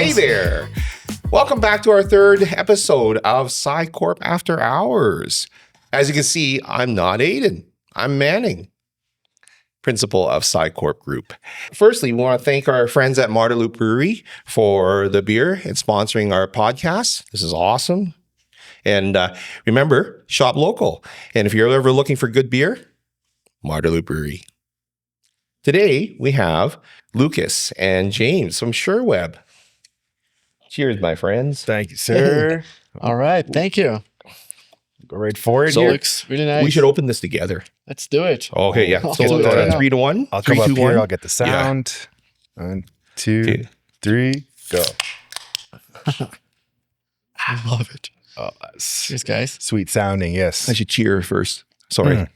Hey there. Welcome back to our third episode of PSICORP After Hours. As you can see, I'm not Aiden. I'm Manning, principal of PSICORP Group. Firstly, we want to thank our friends at Marteloup Brewery for the beer and sponsoring our podcast. This is awesome. And remember, shop local. And if you're ever looking for good beer, Marteloup Brewery. Today, we have Lucas and James from Sherweb. Cheers, my friends. Thank you, sir. All right, thank you. Go right forward So here. looks really nice. We should open this together. Let's do it. Okay, yeah. Okay, So do it right now. 3 to 1. I'll Three, come up two, here. one. I'll get the sound. 1, 2, 3, go. I love it. Oh, that's Cheers, guys. sweet sounding. Yes. I should cheer first. Sorry.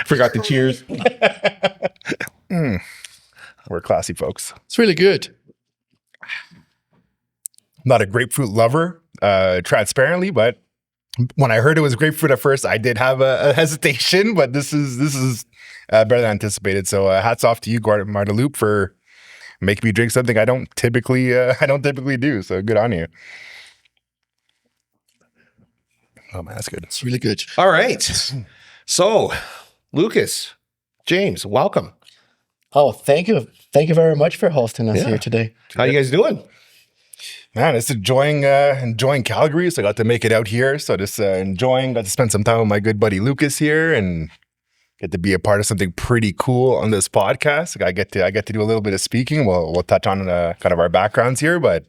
Forgot the cheers. We're classy folks. It's really good. Not a grapefruit lover, transparently, but when I heard it was grapefruit at first, I did have a hesitation. But this is better than anticipated. So hats off to you, Gordon Marteloup, for making me drink something I don't typically do. So good on you. Oh man, that's good. It's really good. All right. So, Lucas, James, welcome. Oh, thank you. Thank you very much for hosting us Yeah. here today. How you guys doing? Man, it's enjoying Calgary. So I got to make it out here. So just got to spend some time with my good buddy Lucas here and get to be a part of something pretty cool on this podcast. Like I get to do a little bit of speaking. We'll touch on kind of our backgrounds here, but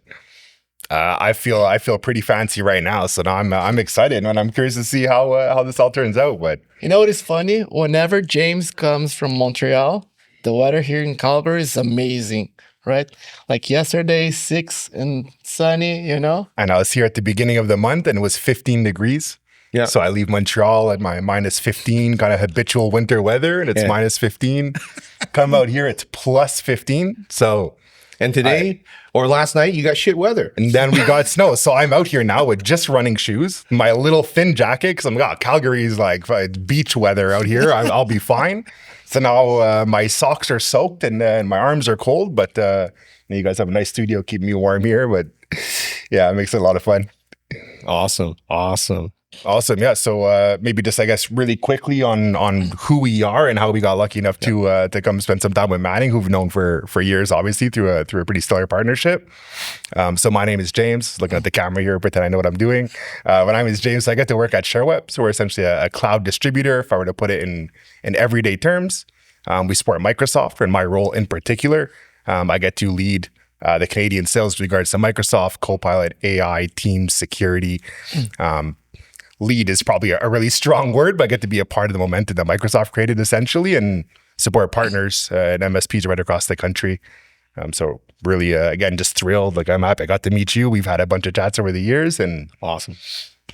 I feel pretty fancy right now. So now I'm excited and I'm curious to see how this all turns out. But You know what is funny? Whenever James comes from Montreal, the weather here in Calgary is amazing, right? Like yesterday, 6 and sunny, you know? and I was here at the beginning of the month and it was 15 degrees. Yeah. So I leave Montreal at my minus 15, kind of habitual winter weather, and it's Yeah. minus 15. Come out here, it's plus 15. So, And today or last night, you got shit weather. and then we got snow. So I'm out here now with just running shoes, my little thin jacket, because Calgary's like beach weather out here. I'll be fine. So now my socks are soaked and my arms are cold, but you guys have a nice studio keeping me warm here. But yeah, it makes it a lot of fun. Awesome. Awesome. Yeah. So maybe just, I guess, really quickly on who we are and how we got lucky enough to come spend some time with Manning, who we've known for years, obviously, through a pretty stellar partnership. So my name is James. Looking at the camera here, pretend I know what I'm doing. My name is James. I get to work at Sherweb. So we're essentially a cloud distributor, if I were to put it in everyday terms. We support Microsoft, and my role in particular, I get to lead the Canadian sales with regards to Microsoft, Copilot, AI, Teams, security. Lead is probably a really strong word, but I get to be a part of the momentum that Microsoft created essentially and support partners and MSPs right across the country. So really, again, just thrilled. Like I'm happy I got to meet you. We've had a bunch of chats over the years and Awesome.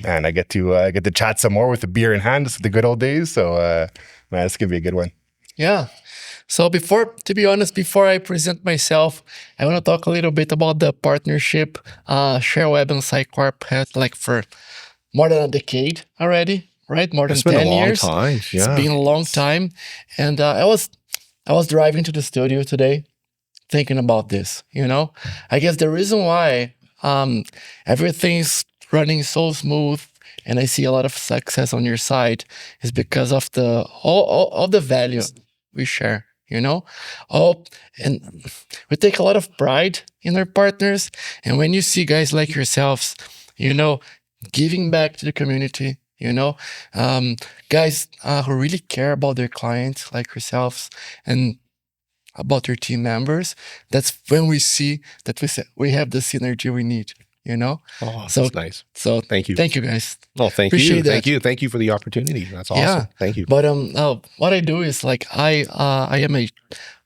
man, I get to chat some more with the beer in hand. This is the good old days. So man, it's going to be a good one. Yeah. So to be honest, before I present myself, I want to talk a little bit about the partnership Sherweb and PSICORP had like for more than a decade already, right? More than It's been 10 a long years. time. Yeah. It's been a long time. And I was driving to the studio today thinking about this, you know? I guess the reason why everything's running so smooth and I see a lot of success on your side is because of all the value we share, you know? And we take a lot of pride in our partners. And when you see guys like yourselves, you know, giving back to the community, you know, guys who really care about their clients like yourselves and about your team members, that's when we see that we have the synergy we need, you know? Oh, So- that's nice. So Thank you. thank you guys. Oh, thank Appreciate you. that. Thank you. Thank you for the opportunity. That's awesome. Yeah. Thank you. But what I do is like I am a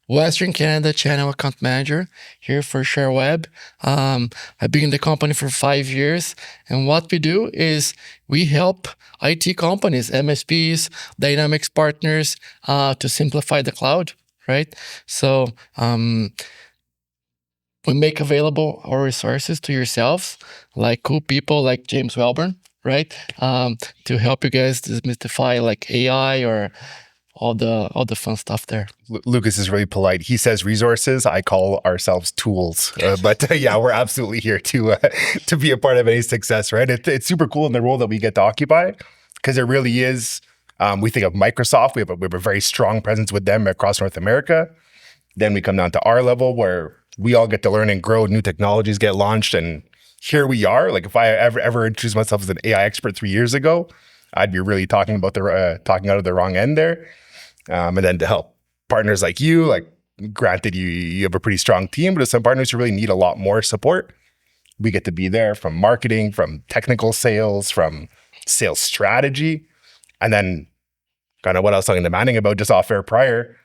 Western Canada channel account manager here for Sherweb. I've been in the company for 5 years, and what we do is we help IT companies, MSPs, Dynamics partners to simplify the cloud, right? So we make available our resources to yourselves, like cool people like James Welburn, right? To help you guys demystify like AI or all the fun stuff there. Lucas is really polite. He says resources. I call ourselves tools. But yeah, we're absolutely here to be a part of any success, right? It's super cool in the role that we get to occupy because it really is. We think of Microsoft. We have a very strong presence with them across North America. Then we come down to our level where we all get to learn and grow. New technologies get launched, and here we are. Like if I ever introduced myself as an AI expert 3 years ago, I'd be really talking out of the wrong end there. And then to help partners like you, like granted you have a pretty strong team, but some partners who really need a lot more support, we get to be there from marketing, from technical sales, from sales strategy, and then kind of what I was talking to Manning about just off air prior,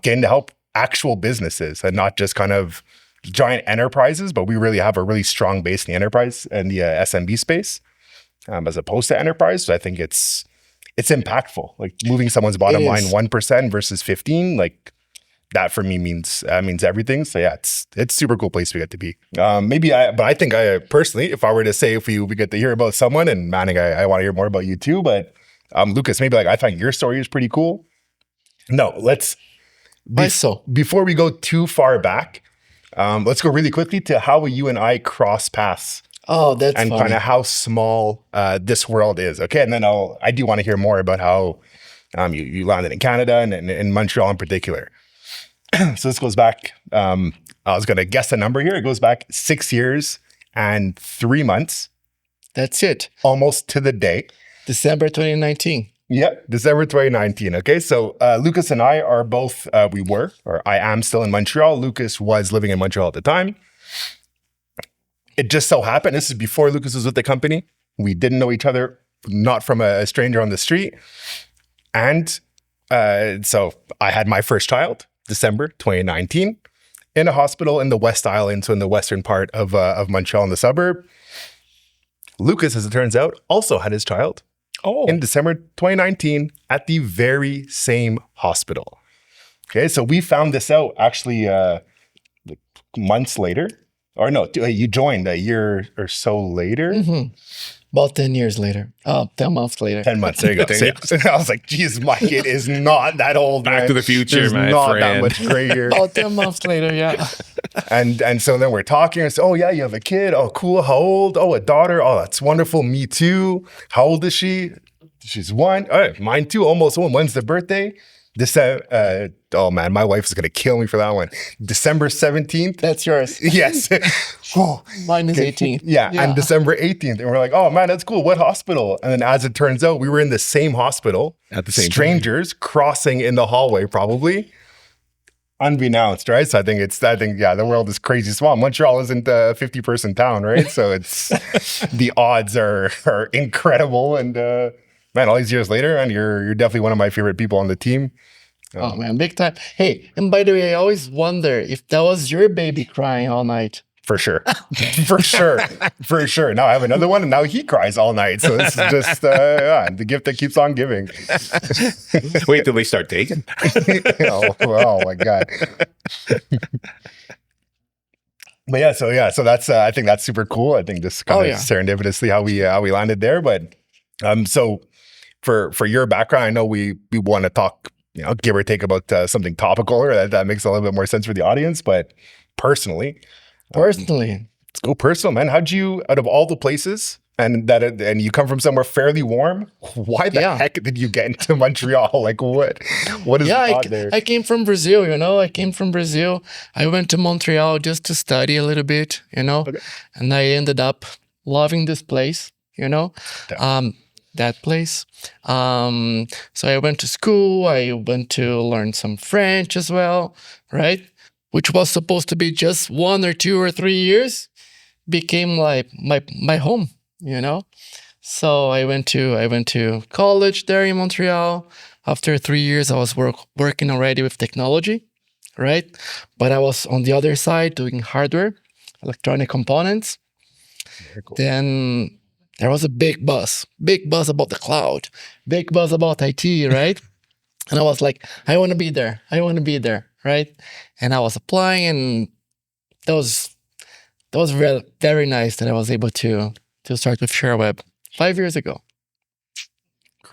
getting to help actual businesses and not just kind of giant enterprises, but we really have a really strong base in the enterprise and the SMB space as opposed to enterprise. So I think it's impactful, like moving someone's bottom line 1% versus 15, like that for me means everything. So yeah, it's super cool place we get to be. But I think I personally, if I were to say, if we get to hear about someone, and Manning, I want to hear more about you too, but Lucas, maybe like I find your story is pretty cool. No, before we go too far back, let's go really quickly to how you and I cross paths. Oh, that's and kind of how small this world is. Okay, and then I do want to hear more about how you landed in Canada and in Montreal in particular. So this goes back. I was going to guess a number here. It goes back 6 years and 3 months. That's it. Almost to the day. December 2019. Yep, December 2019. Okay, so Lucas and I are both, I am still in Montreal. Lucas was living in Montreal at the time. It just so happened, this is before Lucas was with the company. We didn't know each other, not from a stranger on the street. And so I had my first child, December 2019, in a hospital in the West Island, so in the western part of Montreal in the suburb. Lucas, as it turns out, also had his child in December 2019 at the very same hospital. Okay, so we found this out actually months later. Or no, you joined a year or so later. Mm-hmm. About 10 years later. 10 months later. 10 months, there you go. I was like, geez, my kid is not that old. Back to the future, There's my not friend. that much gray hair. About 10 months later, yeah. And so then we're talking. I said, oh yeah, you have a kid. Oh, cool. How old? Oh, a daughter. Oh, that's wonderful. Me too. How old is she? She's 1. All right, mine too. Almost 1. When's the birthday? Oh man, my wife is going to kill me for that one. December 17th. That's yours. Yes. Mine is 18th. Yeah, and December 18th. And we're like, oh man, that's cool. What hospital? And then as it turns out, we were in the same hospital. At the same strangers time. Crossing in the hallway, probably. Unbeknownst, right? So I think the world is crazy small. Montreal isn't a 50-person town, right? So it's the odds are incredible. And man, all these years later, and you're definitely one of my favorite people on the team. Oh man, big time. Hey, and by the way, I always wonder if that was your baby crying all night. For sure. For sure. Now I have another one and now he cries all night. So this is just the gift that keeps on giving. Wait till they start taking. oh my God. But so that's I think that's super cool. I think this kind of serendipitously how we landed there. But so for your background, I know we want to talk, give or take about something topical or that makes a little bit more sense for the audience. But personally, let's go personal, man. How'd you, out of all the places, and you come from somewhere fairly warm, why the heck did you get into Montreal? Like what is there? I came from Brazil, I went to Montreal just to study a little bit, okay. And I ended up loving this place, that place. So I went to school, I went to learn some French as well, right? Which was supposed to be just 1 or 2 or 3 years, became like my home, So I went to college there in Montreal. After 3 years, I was working already with technology, right? But I was on the other side doing hardware, electronic components. Very cool. Then there was a big buzz about the cloud, big buzz about IT, right? And I was like, I want to be there, right? And I was applying, and that was very, very nice that I was able to start with Sherweb 5 years ago.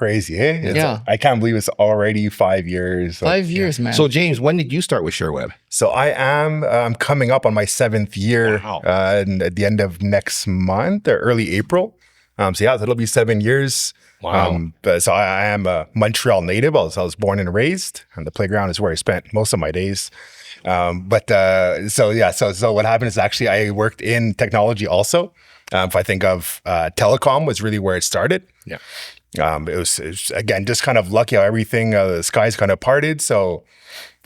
crazy, eh? Yeah. I can't believe it's already 5 years. 5 years, man. So James, when did you start with Sherweb? So I'm coming up on my 7th year Wow. and at the end of next month or early April. So yeah, it'll be 7 years. Wow. But so I am a Montreal native. I was born and raised, and the playground is where I spent most of my days. So what happened is actually I worked in technology also. If I think of telecom was really where it started. Yeah. It was again just kind of lucky how everything the skies kind of parted. So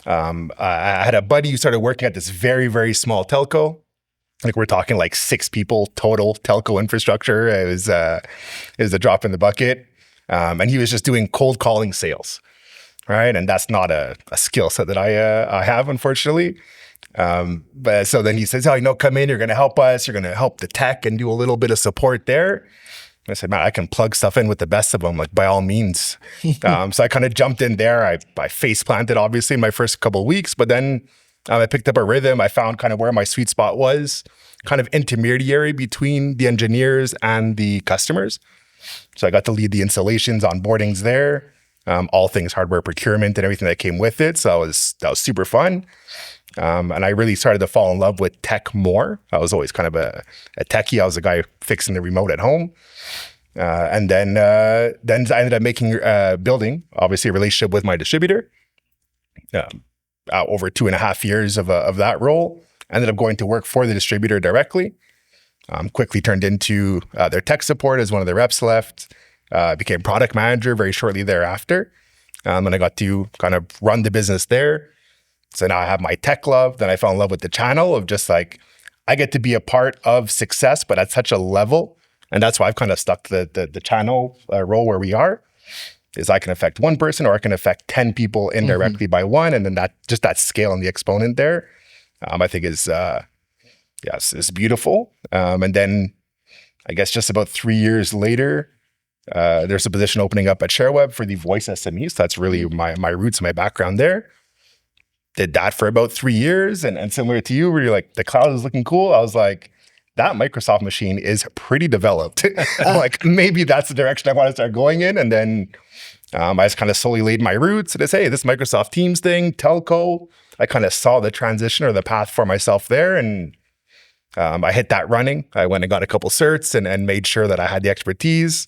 I had a buddy who started working at this very, very small telco. Like we're talking like 6 people total telco infrastructure. It was a drop in the bucket, and he was just doing cold calling sales, right? And that's not a skill set that I have, unfortunately. But so then he says, "Oh, come in. You're going to help us. You're going to help the tech and do a little bit of support there." I said, "Man, I can plug stuff in with the best of them, like by all means." So I kind of jumped in there. I face planted obviously in my first couple of weeks, but then I picked up a rhythm. I found kind of where my sweet spot was, kind of intermediary between the engineers and the customers. So I got to lead the installations, onboardings there, all things hardware procurement and everything that came with it. So that was super fun. And I really started to fall in love with tech more. I was always kind of a techie. I was a guy fixing the remote at home. And then I ended up building, obviously, a relationship with my distributor. Over 2.5 years of that role. Ended up going to work for the distributor directly. Quickly turned into their tech support as one of the reps left. Became product manager very shortly thereafter. And I got to kind of run the business there. So now I have my tech love. Then I fell in love with the channel of just like, I get to be a part of success, but at such a level. And that's why I've kind of stuck the channel role where we are. Is I can affect one person or I can affect 10 people indirectly by one. And then that scale and the exponent there, I think is beautiful. And then I guess just about 3 years later, there's a position opening up at Sherweb for the voice SME. So that's really my roots, my background there. Did that for about 3 years. And similar to you, where you're like, the cloud is looking cool. I was like, that Microsoft machine is pretty developed. Like maybe that's the direction I want to start going in. And then I just kind of slowly laid my roots and say, hey, this Microsoft Teams thing, telco, I kind of saw the transition or the path for myself there. And I hit that running. I went and got a couple certs and made sure that I had the expertise.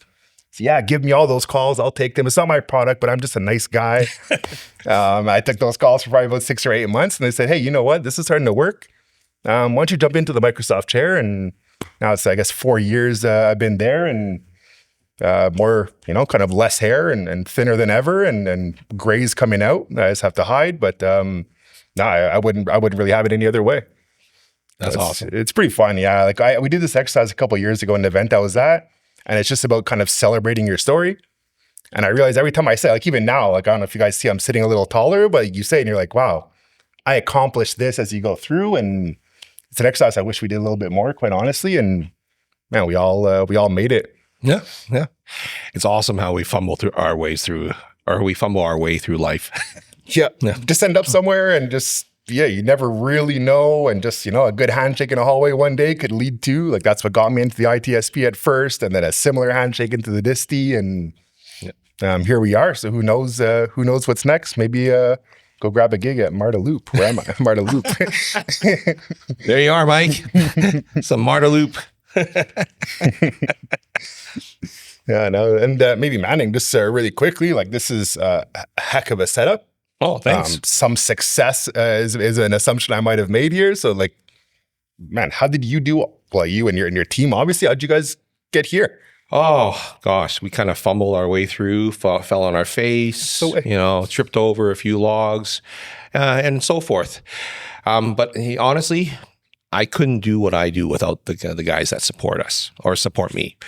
So yeah, give me all those calls. I'll take them. It's not my product, but I'm just a nice guy. I took those calls for probably about 6 or 8 months. And they said, hey, you know what? This is starting to work. Why don't you jump into the Microsoft chair? And now it's, I guess, 4 years I've been there and more, kind of less hair and thinner than ever and grays coming out. I just have to hide. But no, I wouldn't really have it any other way. That's awesome. It's pretty fun. Yeah. Like we did this exercise a couple of years ago in an event I was at, and it's just about kind of celebrating your story. And I realize every time I say, like even now, like I don't know if you guys see I'm sitting a little taller, but you say it and you're like, wow, I accomplished this as you go through. And it's an exercise I wish we did a little bit more, quite honestly. And man, we all made it. Yeah. It's awesome how we fumble our way through life. Yeah. Just end up somewhere and just, you never really know. And just, a good handshake in a hallway one day could lead to, like, that's what got me into the ITSP at first. And then a similar handshake into the DISTI. And here we are. So who knows what's next? Maybe go grab a gig at Marta Loop. Where am I? Marta Loop. There you are, Mike. Some Marta Loop. Yeah, no, and maybe Manning, just really quickly, like this is a heck of a setup. Oh, thanks. Some success is an assumption I might have made here. So, like, man, how did you do? Well, you and your team, obviously, how'd you guys get here? Oh gosh, we kind of fumbled our way through, fell on our face, tripped over a few logs, and so forth. But honestly, I couldn't do what I do without the guys that support us or support me,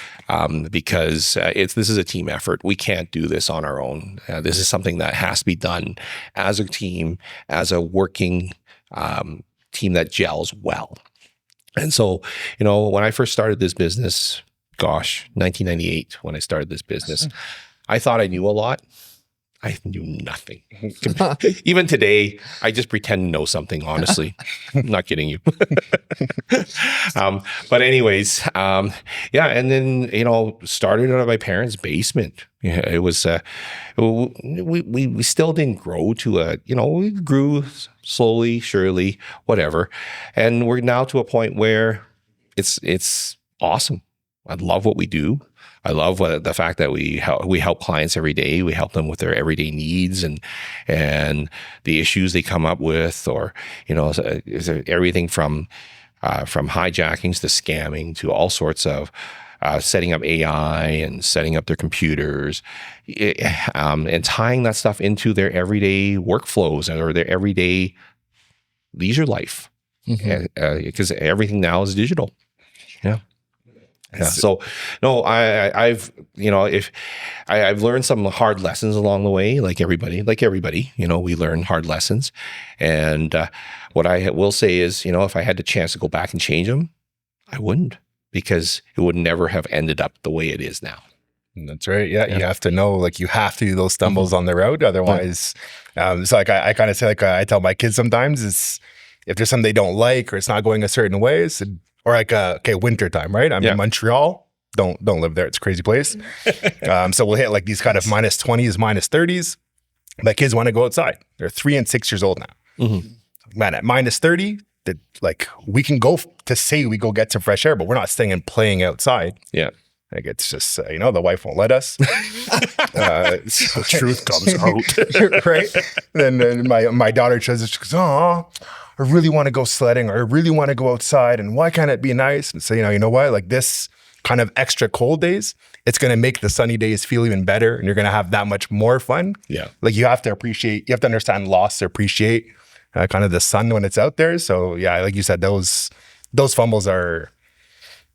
because this is a team effort. We can't do this on our own. This is something that has to be done as a team, as a working team that gels well. And so, when I first started this business, 1998, when I started this business, I thought I knew a lot. I knew nothing. Even today, I just pretend to know something, honestly. I'm not kidding you. But anyways, yeah. And then, started out of my parents' basement. Yeah, it was, we still didn't grow to we grew slowly, surely, whatever. And we're now to a point where it's awesome. I love what we do. I love the fact that we help clients every day. We help them with their everyday needs and the issues they come up with, or is there everything from hijackings to scamming to all sorts of setting up AI and setting up their computers, and tying that stuff into their everyday workflows or their everyday leisure life, because everything now is digital. Yeah. Yeah. So, no, I've learned some hard lessons along the way, like everybody, we learn hard lessons. And what I will say is, if I had the chance to go back and change them, I wouldn't, because it would never have ended up the way it is now. That's right. Yeah. You have to know, like, you have to do those stumbles on the road. Otherwise, so like I kind of say, like I tell my kids sometimes, is if there's something they don't like or it's not going a certain way, or like, okay, winter time, right? I'm in Montreal. Don't live there. It's a crazy place. So we'll hit like these kind of minus 20s, minus 30s. My kids want to go outside. They're 3 and 6 years old now. Man, at minus 30, like we can go we go get some fresh air, but we're not staying and playing outside. Yeah. Like it's just, the wife won't let us. The truth comes out. Right? Then my daughter says, she goes, oh, I really want to go sledding, or I really want to go outside, and why can't it be nice? And so, you know what? Like this kind of extra cold days, it's going to make the sunny days feel even better, and you're going to have that much more fun. Yeah. Like you have to understand loss to appreciate kind of the sun when it's out there. So yeah, like you said, those fumbles are,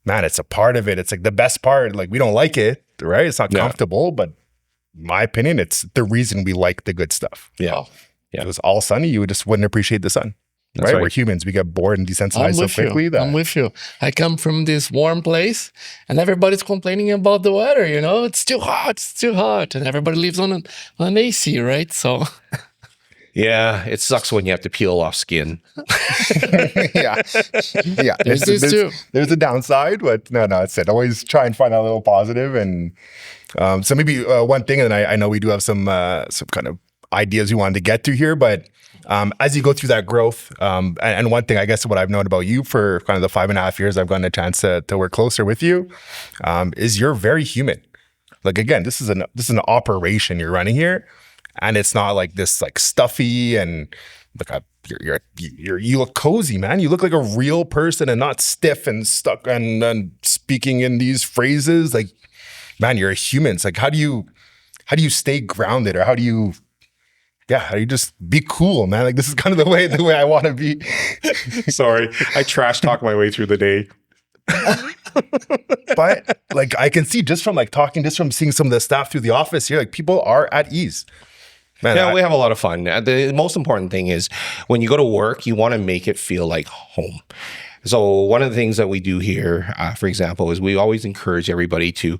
man, it's a part of it. It's like the best part. Like we don't like it, right? It's not comfortable, but in my opinion, it's the reason we like the good stuff. Yeah. If it was all sunny, you just wouldn't appreciate the sun. Right? We're humans. We get bored and desensitized so quickly. I'm with you. I come from this warm place, and everybody's complaining about the weather. It's too hot, and everybody lives on an AC, right? So, yeah, it sucks when you have to peel off skin. yeah. There's a downside, but no, it's it. Always try and find a little positive, and so maybe one thing, and I know we do have some kind of ideas we wanted to get to here, but. As you go through that growth, and one thing I guess what I've known about you for kind of the 5.5 years I've gotten a chance to work closer with you, is you're very human. Like again, this is an operation you're running here, and it's not like this like stuffy and like you look cozy, man. You look like a real person and not stiff and stuck and speaking in these phrases. Like, man, you're a human. It's like how do you stay grounded, or how do you just be cool, man? Like this is kind of the way I want to be. Sorry, I trash talk my way through the day. But like I can see just from seeing some of the staff through the office here, like people are at ease. Man, yeah, we have a lot of fun. The most important thing is when you go to work, you want to make it feel like home. So one of the things that we do here, for example, is we always encourage everybody to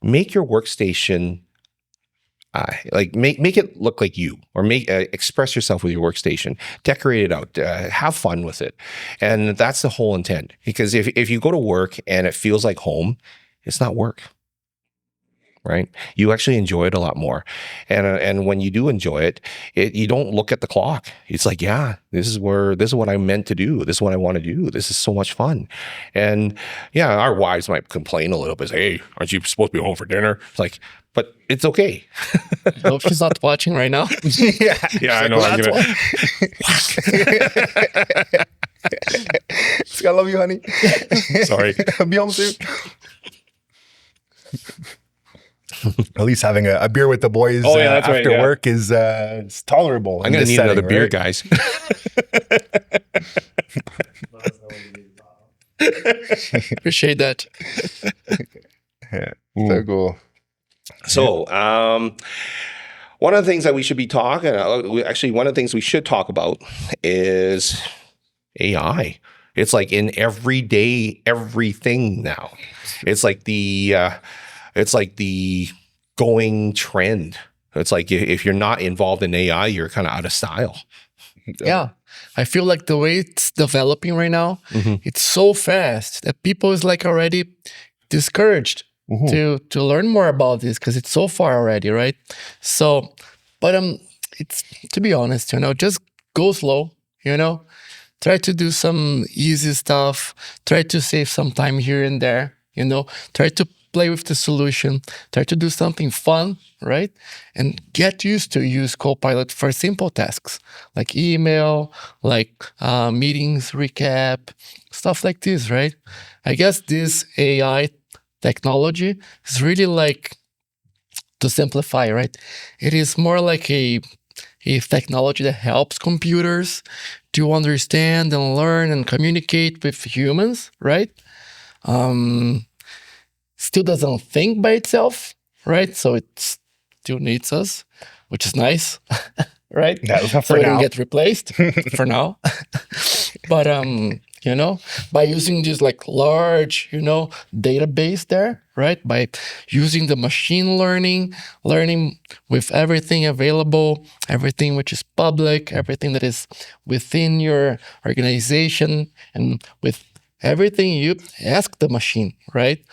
make your workstation make it look like you, or express yourself with your workstation, decorate it out, have fun with it. And that's the whole intent. Because if you go to work and it feels like home, it's not work, right? You actually enjoy it a lot more. And when you do enjoy it, you don't look at the clock. It's like, yeah, this is what I meant to do. This is what I want to do. This is so much fun. And yeah, our wives might complain a little bit, say, hey, aren't you supposed to be home for dinner? It's like, but it's okay. I hope she's not watching right now. Yeah, I know. I'm gonna. I love you, honey. Sorry. Be home soon. At least having a beer with the boys after work is tolerable. I'm going to need another beer, guys. Appreciate that. Yeah, so cool. So, one of the things that we should be talking, one of the things we should talk about is AI. It's like in everyday everything now. It's like the going trend. It's like if you're not involved in AI, you're kind of out of style. Yeah. I feel like the way it's developing right now, it's so fast that people is like already discouraged to learn more about this because it's so far already, right? So, but it's, to be honest, just go slow, try to do some easy stuff, try to save some time here and there, try to play with the solution, try to do something fun, right? And get used to use Copilot for simple tasks like email, like meetings recap, stuff like this, right? I guess this AI technology is really like, to simplify, right? It is more like a technology that helps computers to understand and learn and communicate with humans, right? Still doesn't think by itself, right? So it still needs us, which is nice, right? So it didn't get replaced for now. But by using this like large, database there, right? By using the machine learning with everything available, everything which is public, everything that is within your organization, and with everything you ask the machine, right?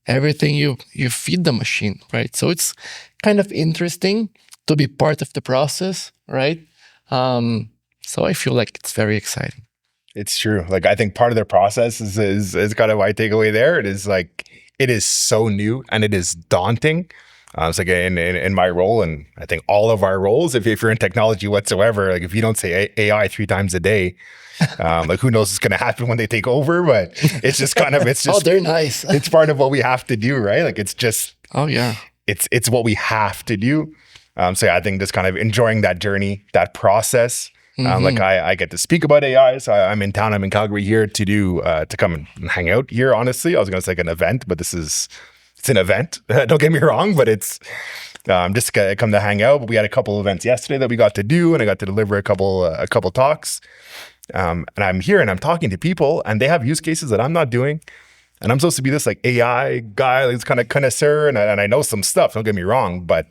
Everything you feed the machine, right? So it's kind of interesting to be part of the process, right? So I feel like it's very exciting. It's true. Like, I think part of their process is kind of my takeaway there. It is like, it is so new and it is daunting. It's like in my role, and I think all of our roles, if you're in technology whatsoever, like if you don't say AI 3 times a day, like who knows what's going to happen when they take over, but it's just kind of, it's just, oh, they're nice. It's part of what we have to do, right? Like, it's just, oh yeah, it's what we have to do. So yeah, I think just kind of enjoying that journey, that process. Like I get to speak about AI. So I'm in town. I'm in Calgary here to come and hang out here. Honestly, I was going to say an event, but it's an event. Don't get me wrong, but it's just come to hang out. But we had a couple events yesterday that we got to do, and I got to deliver a couple talks. And I'm here and I'm talking to people, and they have use cases that I'm not doing. And I'm supposed to be this like AI guy, like this kind of connoisseur, and I know some stuff. Don't get me wrong, but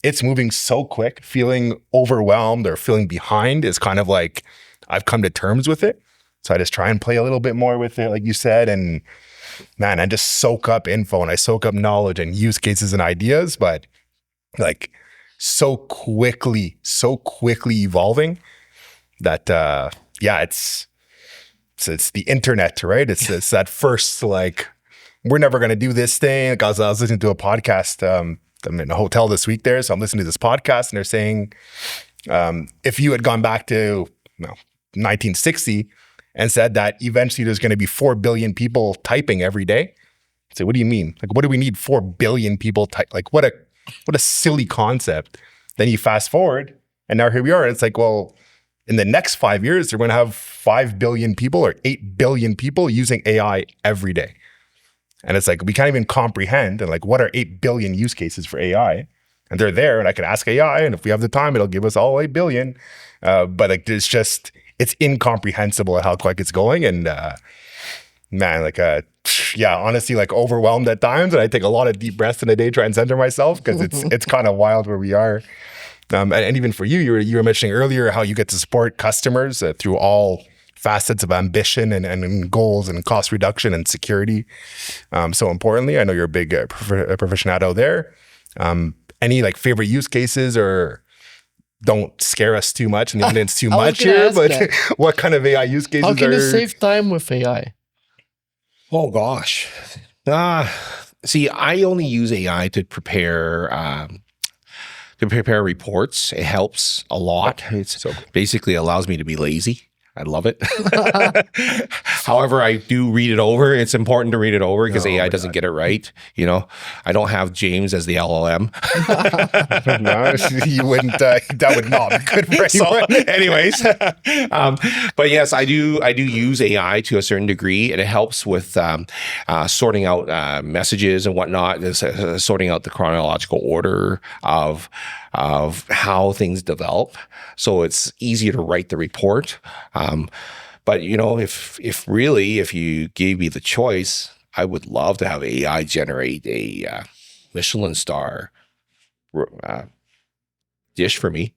it's moving so quick. Feeling overwhelmed or feeling behind is kind of like I've come to terms with it. So I just try and play a little bit more with it, like you said, and man, I just soak up info and I soak up knowledge and use cases and ideas, but like so quickly evolving that it's the internet, right? It's that first like, we're never gonna do this thing. Like I was listening to a podcast. I'm in a hotel this week there, so I'm listening to this podcast, and they're saying, if you had gone back to 1960 and said that eventually there's going to be 4 billion people typing every day, I say, what do you mean? Like, what do we need 4 billion people type? Like, what a silly concept. Then you fast forward, and now here we are. And it's like, well, in the next 5 years, they're going to have 5 billion people or 8 billion people using AI every day. And it's like, we can't even comprehend, and like, what are 8 billion use cases for AI? And they're there, and I can ask AI, and if we have the time, it'll give us all 8 billion. But like, it's incomprehensible how quick it's going. And man, like, honestly, like overwhelmed at times. And I take a lot of deep breaths in a day, try and center myself, because it's kind of wild where we are. And even for you, you were mentioning earlier how you get to support customers through all facets of ambition and goals and cost reduction and security. So importantly, I know you're a big proficient there. Any like favorite use cases, or don't scare us too much and the audience too much here, but what kind of AI use cases How can you save time with AI? Oh gosh. See, I only use AI to prepare reports. It helps a lot. It basically allows me to be lazy. I love it. However, I do read it over. It's important to read it over because AI doesn't get it right. I don't have James as the LLM. No, you wouldn't. That would not be good for anyone. So, anyways, but yes, I do use AI to a certain degree, and it helps with sorting out messages and whatnot, sorting out the chronological order of how things develop. So it's easier to write the report. But if you gave me the choice, I would love to have AI generate a Michelin star dish for me.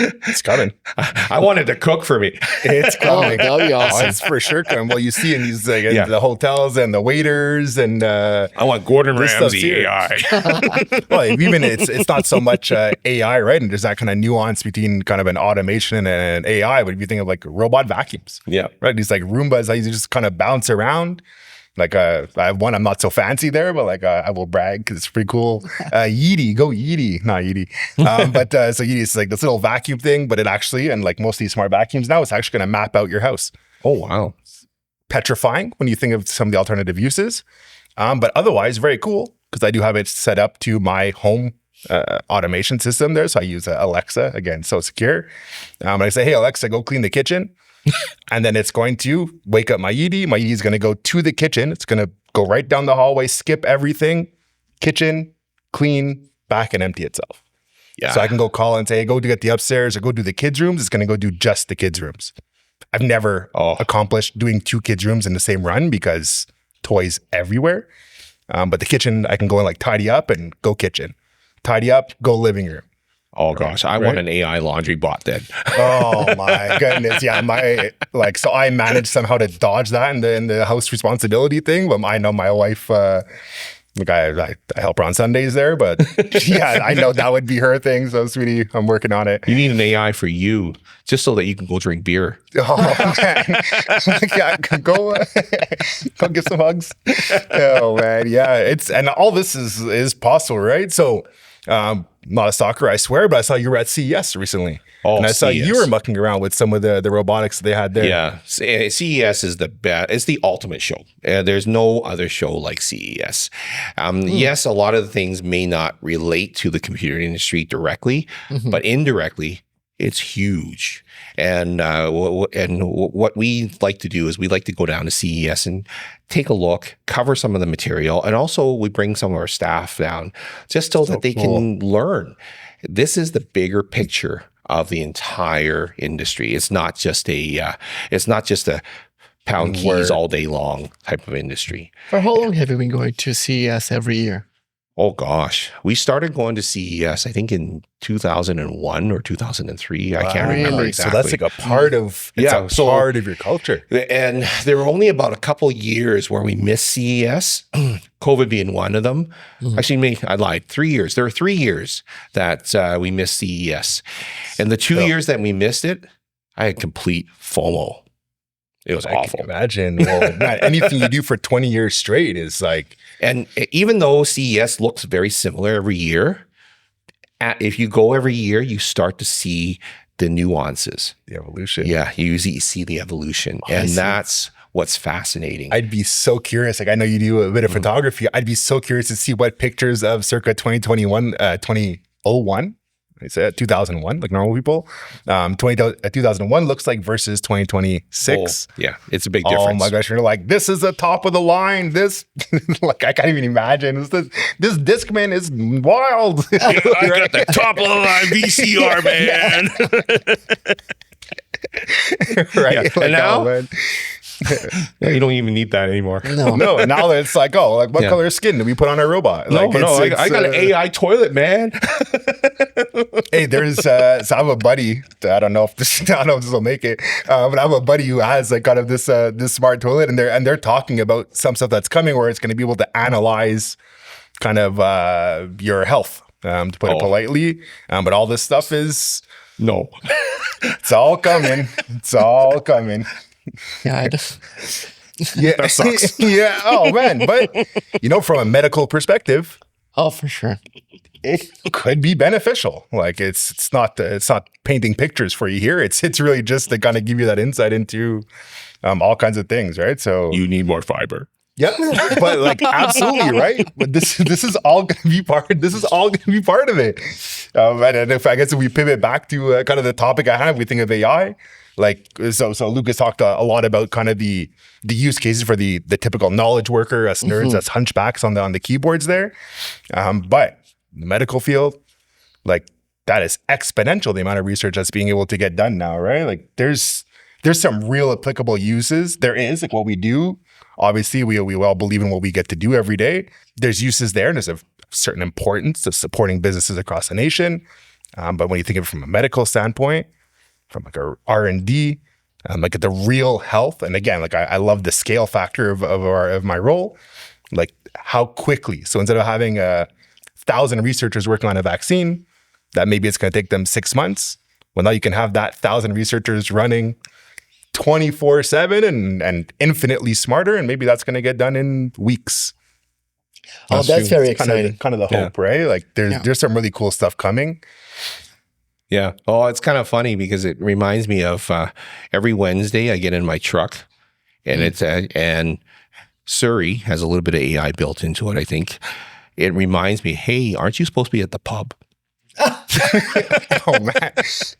It's coming. I wanted to cook for me. It's coming. that'd be awesome. Oh, it's for sure coming. Well, you see in these like in Yeah. the hotels and the waiters and I want Gordon This stuff's Ramsay here. AI. well, even it's not so much AI, right? And there's that kind of nuance between kind of an automation and an AI. But if you think of like robot vacuums, Yeah. right? These like Roombas that you just kind of bounce around. Like I have one, I'm not so fancy there, but like I will brag because it's pretty cool. Yeetie, go Yeetie, not Yeetie. But so Yeetie is like this little vacuum thing, but it actually, and like most of these smart vacuums now, it's actually going to map out your house. Oh, wow. Petrifying when you think of some of the alternative uses. But otherwise, very cool because I do have it set up to my home automation system there. So I use Alexa, again, so secure. And I say, hey, Alexa, go clean the kitchen. And then it's going to wake up my Yeetie. My Yeetie is going to go to the kitchen. It's going to go right down the hallway, skip everything, kitchen, clean, back and empty itself. Yeah. So I can go call and say, hey, go to get the upstairs or go do the kids' rooms. It's going to go do just the kids' rooms. I've never accomplished doing 2 kids' rooms in the same run because toys everywhere. But the kitchen, I can go and like tidy up and go kitchen. Tidy up, go living room. Oh gosh, I want an AI laundry bot then. Oh my goodness. Yeah, so I managed somehow to dodge that in the house responsibility thing. But I know my wife, like I help her on Sundays there, but yeah, I know that would be her thing. So sweetie, I'm working on it. You need an AI for you, just so that you can go drink beer. Oh man, yeah, go give some hugs. Oh man, yeah, and all this is possible, right? So, not a stalker, I swear, but I saw you were at CES recently, and I saw CES. you were mucking around with some of the robotics that they had there. Yeah, CES is the best. It's the ultimate show. There's no other show like CES. Yes, a lot of the things may not relate to the computer industry directly, but indirectly, it's huge. And what we like to do is we like to go down to CES and take a look, cover some of the material, and also we bring some of our staff down just so that they can learn. This is the bigger picture of the entire industry. It's not just a pound keys all day long type of industry. For how long have you been going to CES every year? Oh gosh, we started going to CES, I think in 2001 or 2003. I can't remember Really? exactly. So that's like a part of part of your culture. And there were only about a couple years where we missed CES, COVID being one of them. Actually, I lied, 3 years. There were 3 years that we missed CES. And the 2 years that we missed it, I had complete FOMO. It was awful. Imagine, well, man, anything you do for 20 years straight is like. And even though CES looks very similar every year, if you go every year, you start to see the nuances. The evolution. Yeah, you usually see the evolution. And that's what's fascinating. I'd be so curious. Like, I know you do a bit of photography. I'd be so curious to see what pictures of circa 2001, I said 2001, like normal people, 2001 looks like versus 2026. Yeah, it's a big difference. Oh my gosh, you're like, this is the top of the line. This, like, I can't even imagine. This Discman is wild. I got the top of the line VCR, man. Right? Yeah. Like, And now, oh, man. yeah, you don't even need that anymore. No. No, now it's like, oh, like what color skin do we put on our robot? Like, I got an AI toilet, man. Hey, there's so I have a buddy. I don't know if this will make it, but I have a buddy who has like kind of this smart toilet, and they're talking about some stuff that's coming where it's going to be able to analyze kind of your health, to put it politely. But all this stuff is it's all coming. It's all coming. Yeah, Yeah, That sucks. Yeah. Oh man, but from a medical perspective, oh, for sure. it could be beneficial. Like it's not painting pictures for you here. It's really just to kind of give you that insight into all kinds of things, right? So You need more fiber. yeah, but like absolutely right. But this is all going to be part. This is all going to be part of it. And if we pivot back to kind of the topic I have, we think of AI. Like so Lucas talked a lot about kind of the use cases for the typical knowledge worker, us nerds, us hunchbacks on the keyboards there. But the medical field, like that is exponential, the amount of research that's being able to get done now, right? Like there's some real applicable uses. There is like what we do Obviously, we all believe in what we get to do every day. There's uses there, and there's a certain importance to supporting businesses across the nation. But when you think of it from a medical standpoint, from like a R&D, like at the real health, and again, like I love the scale factor of my role, like how quickly. So instead of having 1,000 researchers working on a vaccine, that maybe it's going to take them 6 months. Well, now you can have that 1,000 researchers running 24/7 and infinitely smarter, and maybe that's going to get done in weeks. Oh, that's very exciting. Kind of the hope, right? Like there's some really cool stuff coming. Yeah. Oh, it's kind of funny because it reminds me of every Wednesday I get in my truck, and and Surrey has a little bit of AI built into it. I think it reminds me, hey, aren't you supposed to be at the pub? Oh man,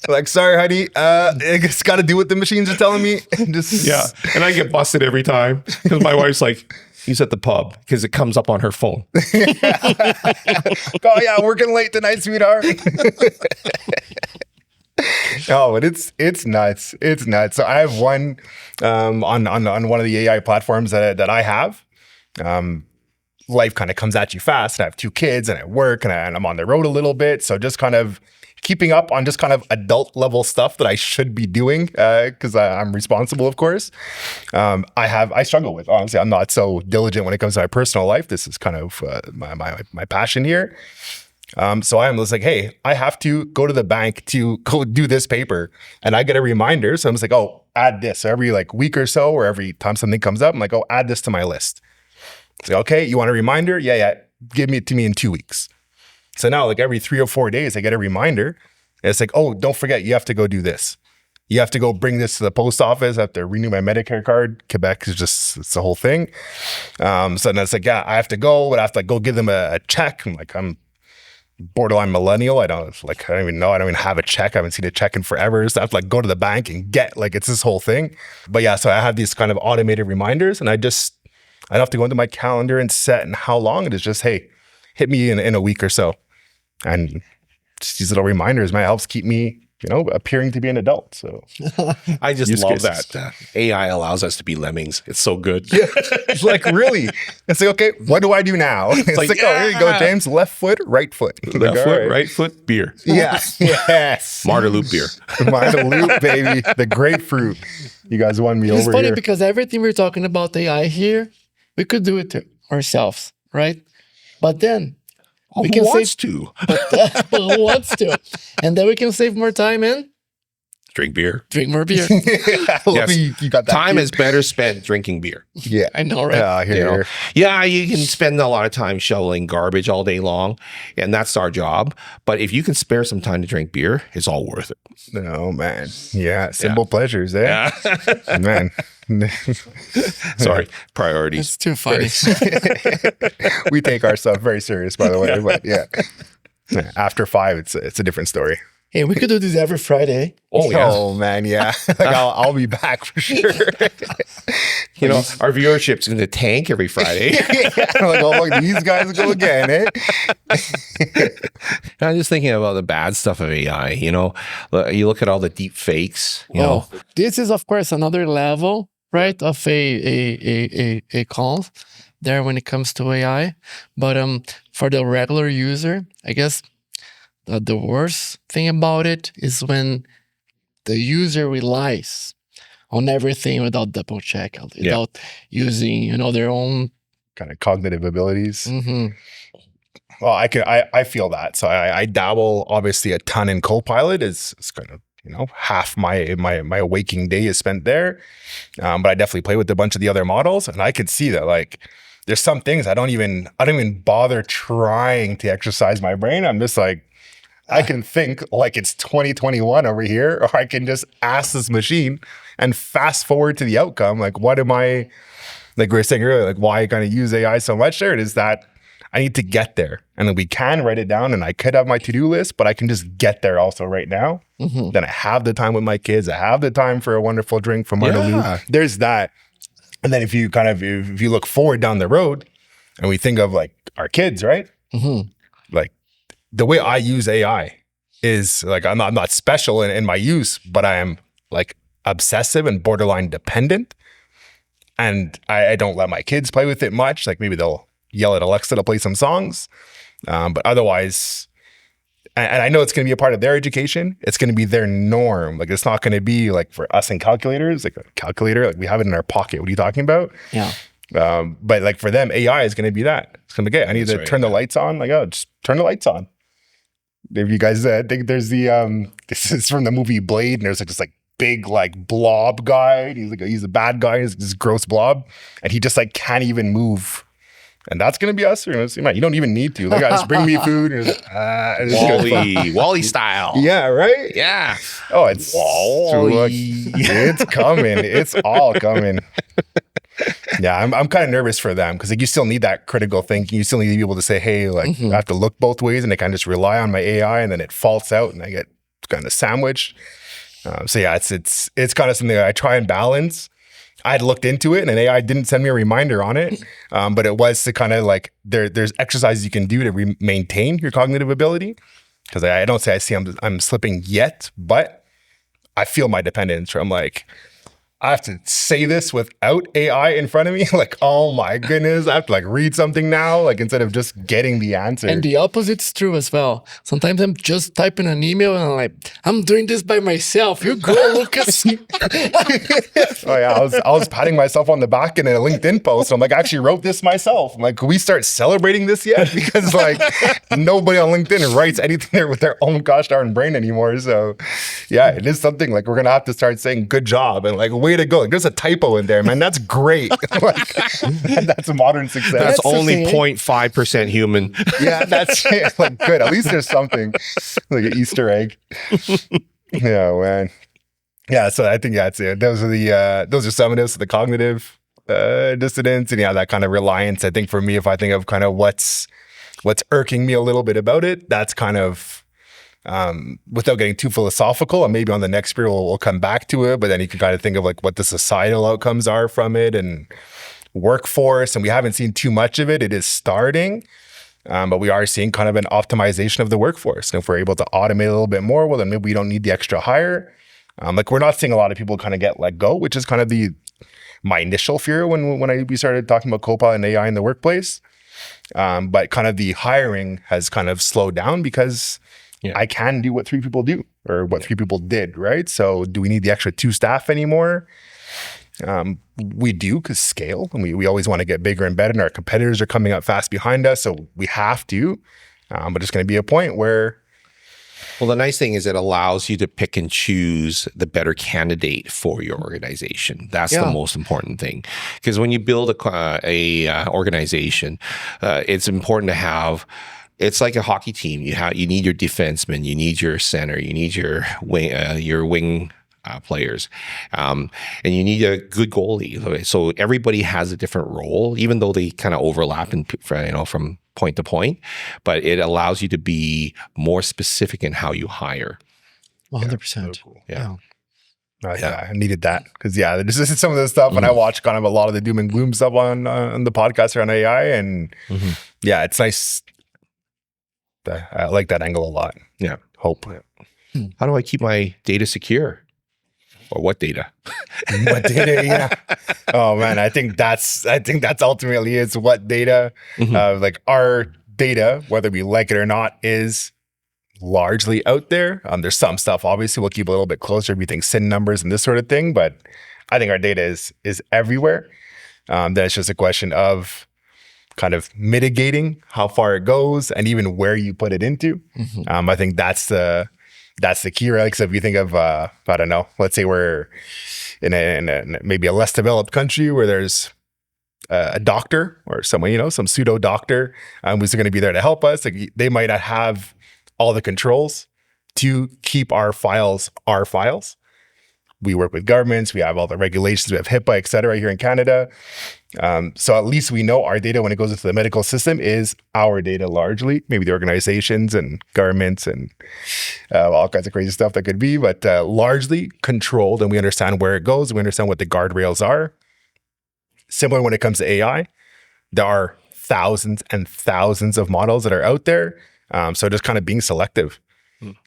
like sorry, honey. It's got to do what the machines are telling me. Yeah, and I get busted every time because my wife's like, "He's at the pub," because it comes up on her phone. Oh yeah, working late tonight, sweetheart. Oh, but it's nuts. It's nuts. So I have one on one of the AI platforms that I have. Life kind of comes at you fast. And I have 2 kids and I work and I'm on the road a little bit. So just kind of keeping up on just kind of adult level stuff that I should be doing because I'm responsible, of course. I struggle with, honestly, I'm not so diligent when it comes to my personal life. This is kind of my passion here. So I was like, hey, I have to go to the bank to go do this paper. And I get a reminder. So I'm just like, oh, add this. So every like week or so, or every time something comes up, I'm like, oh, add this to my list. It's like, okay, you want a reminder? Yeah. Give it to me in 2 weeks. So now like every 3 or 4 days, I get a reminder. And it's like, oh, don't forget, you have to go do this. You have to go bring this to the post office. I have to renew my Medicare card. Quebec is it's the whole thing. So then it's like, yeah, I have to go, but I have to like, go give them a check. I'm borderline millennial. I don't even know. I don't even have a check. I haven't seen a check in forever. So I have to like go to the bank and get like, it's this whole thing. But yeah, so I have these kind of automated reminders and I don't have to go into my calendar and set and how long it is. Just, hey, hit me in a week or so. And just these little reminders, man, helps keep me, appearing to be an adult. So I just love that. AI allows us to be lemmings. It's so good. Yeah. It's like, really? It's like, okay, what do I do now? It's like, oh, here you go, James. Left foot, right foot. Left foot, right foot, beer. Yeah. Yes. Marteloup beer. Marteloup, baby. The grapefruit. You guys won me over here. It's funny because everything we're talking about AI here, we could do it ourselves, right? But then we can wants to? Who wants to? And then we can save more time and drink beer. Drink more beer. Yes. You got that. Time is better spent drinking beer. Yeah. I know, right? Here. Yeah, you can spend a lot of time shoveling garbage all day long, and that's our job. But if you can spare some time to drink beer, it's all worth it. No, man. Yeah. Simple pleasures, eh? Yeah. Man. Sorry, priorities. It's too funny. We take our stuff very serious, by the way. But yeah. After 5, it's a different story. Hey, we could do this every Friday. Oh, yeah. Oh, man, yeah. Like I'll be back for sure. Our viewership's going to tank every Friday. Like, oh, look, these guys go again, eh? I'm just thinking about the bad stuff of AI. You look at all the deep fakes. This is, of course, another level, right, of a call there when it comes to AI. But for the regular user, I guess the worst thing about it is when the user relies on everything without double check, without using, their own kind of cognitive abilities. Mm-hmm. Well, I feel that. So I dabble obviously a ton in Copilot. It's kind of, half my waking day is spent there. But I definitely play with a bunch of the other models, and I could see that like there's some things I don't even bother trying to exercise my brain. I'm just like, I can think like it's 2021 over here, or I can just ask this machine and fast forward to the outcome. Like, what am I, like we were saying earlier, like why I kind of use AI so much there? It is that I need to get there. And then we can write it down and I could have my to-do list, but I can just get there also right now. Mm-hmm. Then I have the time with my kids. I have the time for a wonderful drink from Marteloup. Yeah. There's that. And then if you look forward down the road and we think of like our kids, right? Mm-hmm. Like, the way I use AI is like, I'm not special in my use, but I am like obsessive and borderline dependent. And I don't let my kids play with it much. Like maybe they'll yell at Alexa to play some songs. But otherwise, and I know it's going to be a part of their education. It's going to be their norm. Like it's not going to be like for us in calculators, like a calculator, like we have it in our pocket. What are you talking about? Yeah. But like for them, AI is going to be that. It's going to be, okay, I need to turn the lights on. Like, oh, just turn the lights on. If you guys think there's the, this is from the movie Blade, and there's like this like big like blob guy. He's a bad guy. He's this gross blob, and he just like can't even move. And that's gonna be us. You don't even need to. Like, just bring me food. And Wally style. Yeah, right. Yeah. Oh, it's it's coming. It's all coming. Yeah, I'm kind of nervous for them because like you still need that critical thinking. You still need to be able to say, hey, like I have to look both ways, and I kind of just rely on my AI, and then it faults out, and I get kind of sandwiched. So yeah, it's kind of something that I try and balance. I had looked into it, and an AI didn't send me a reminder on it, but it was to kind of like there's exercises you can do to maintain your cognitive ability. Because I don't say I see I'm slipping yet, but I feel my dependence. I'm like, I have to say this without AI in front of me. Like, oh my goodness, I have to like read something now, like instead of just getting the answer. And the opposite's true as well. Sometimes I'm just typing an email and I'm like, I'm doing this by myself. You go, Lucas. Oh yeah, I was patting myself on the back in a LinkedIn post. I'm like, I actually wrote this myself. I'm like, can we start celebrating this yet? Because like nobody on LinkedIn writes anything there with their own gosh darn brain anymore. So yeah, it is something like we're gonna have to start saying good job and like way to go. Like, there's a typo in there, man. That's great. Like, that's a modern success. That's only 0.5% human. Yeah, that's it. Like good. At least there's something like an Easter egg. Yeah, man. Yeah, so I think that's it. Those are some of this, the cognitive dissonance, and yeah, that kind of reliance. I think for me, if I think of kind of what's irking me a little bit about it, that's kind of without getting too philosophical, and maybe on the next year we'll come back to it, but then you can kind of think of like what the societal outcomes are from it and workforce, and we haven't seen too much of it. It is starting, but we are seeing kind of an optimization of the workforce. And if we're able to automate a little bit more, well, then maybe we don't need the extra hire. Like we're not seeing a lot of people kind of get let go, which is kind of my initial fear when we started talking about Copilot and AI in the workplace. But kind of the hiring has kind of slowed down because I can do what 3 people do or what 3 people did, right? So do we need the extra 2 staff anymore? We do, because scale, and we always want to get bigger and better, and our competitors are coming up fast behind us, so we have to. But it's going to be a point where... Well, the nice thing is it allows you to pick and choose the better candidate for your organization. That's the most important thing. Because when you build a organization, it's important to have... It's like a hockey team. You need your defenseman, you need your center, you need your wing players, and you need a good goalie. So everybody has a different role, even though they kind of overlap from point to point. But it allows you to be more specific in how you hire. 100%. So cool. Yeah. Yeah, I needed that because this is some of the stuff when I watch kind of a lot of the doom and gloom stuff on the podcast around AI, and yeah, it's nice. I like that angle a lot. Yeah. Hope. How do I keep my data secure? Or what data? What data? Yeah. Oh man, I think that's ultimately it's what data. Like our data, whether we like it or not, is largely out there. There's some stuff obviously we'll keep a little bit closer if you think SIN numbers and this sort of thing, but I think our data is everywhere. Then it's just a question of kind of mitigating how far it goes and even where you put it into. I think that's the key, right? Because if you think of, I don't know, let's say we're in a maybe a less developed country where there's a doctor or someone, some pseudo doctor who's going to be there to help us. Like they might not have all the controls to keep our files. We work with governments. We have all the regulations. We have HIPAA, et cetera, here in Canada. So at least we know our data when it goes into the medical system is our data largely. Maybe the organizations and governments and all kinds of crazy stuff that could be, but largely controlled, and we understand where it goes. We understand what the guardrails are. Similar when it comes to AI, there are thousands and thousands of models that are out there. So just kind of being selective.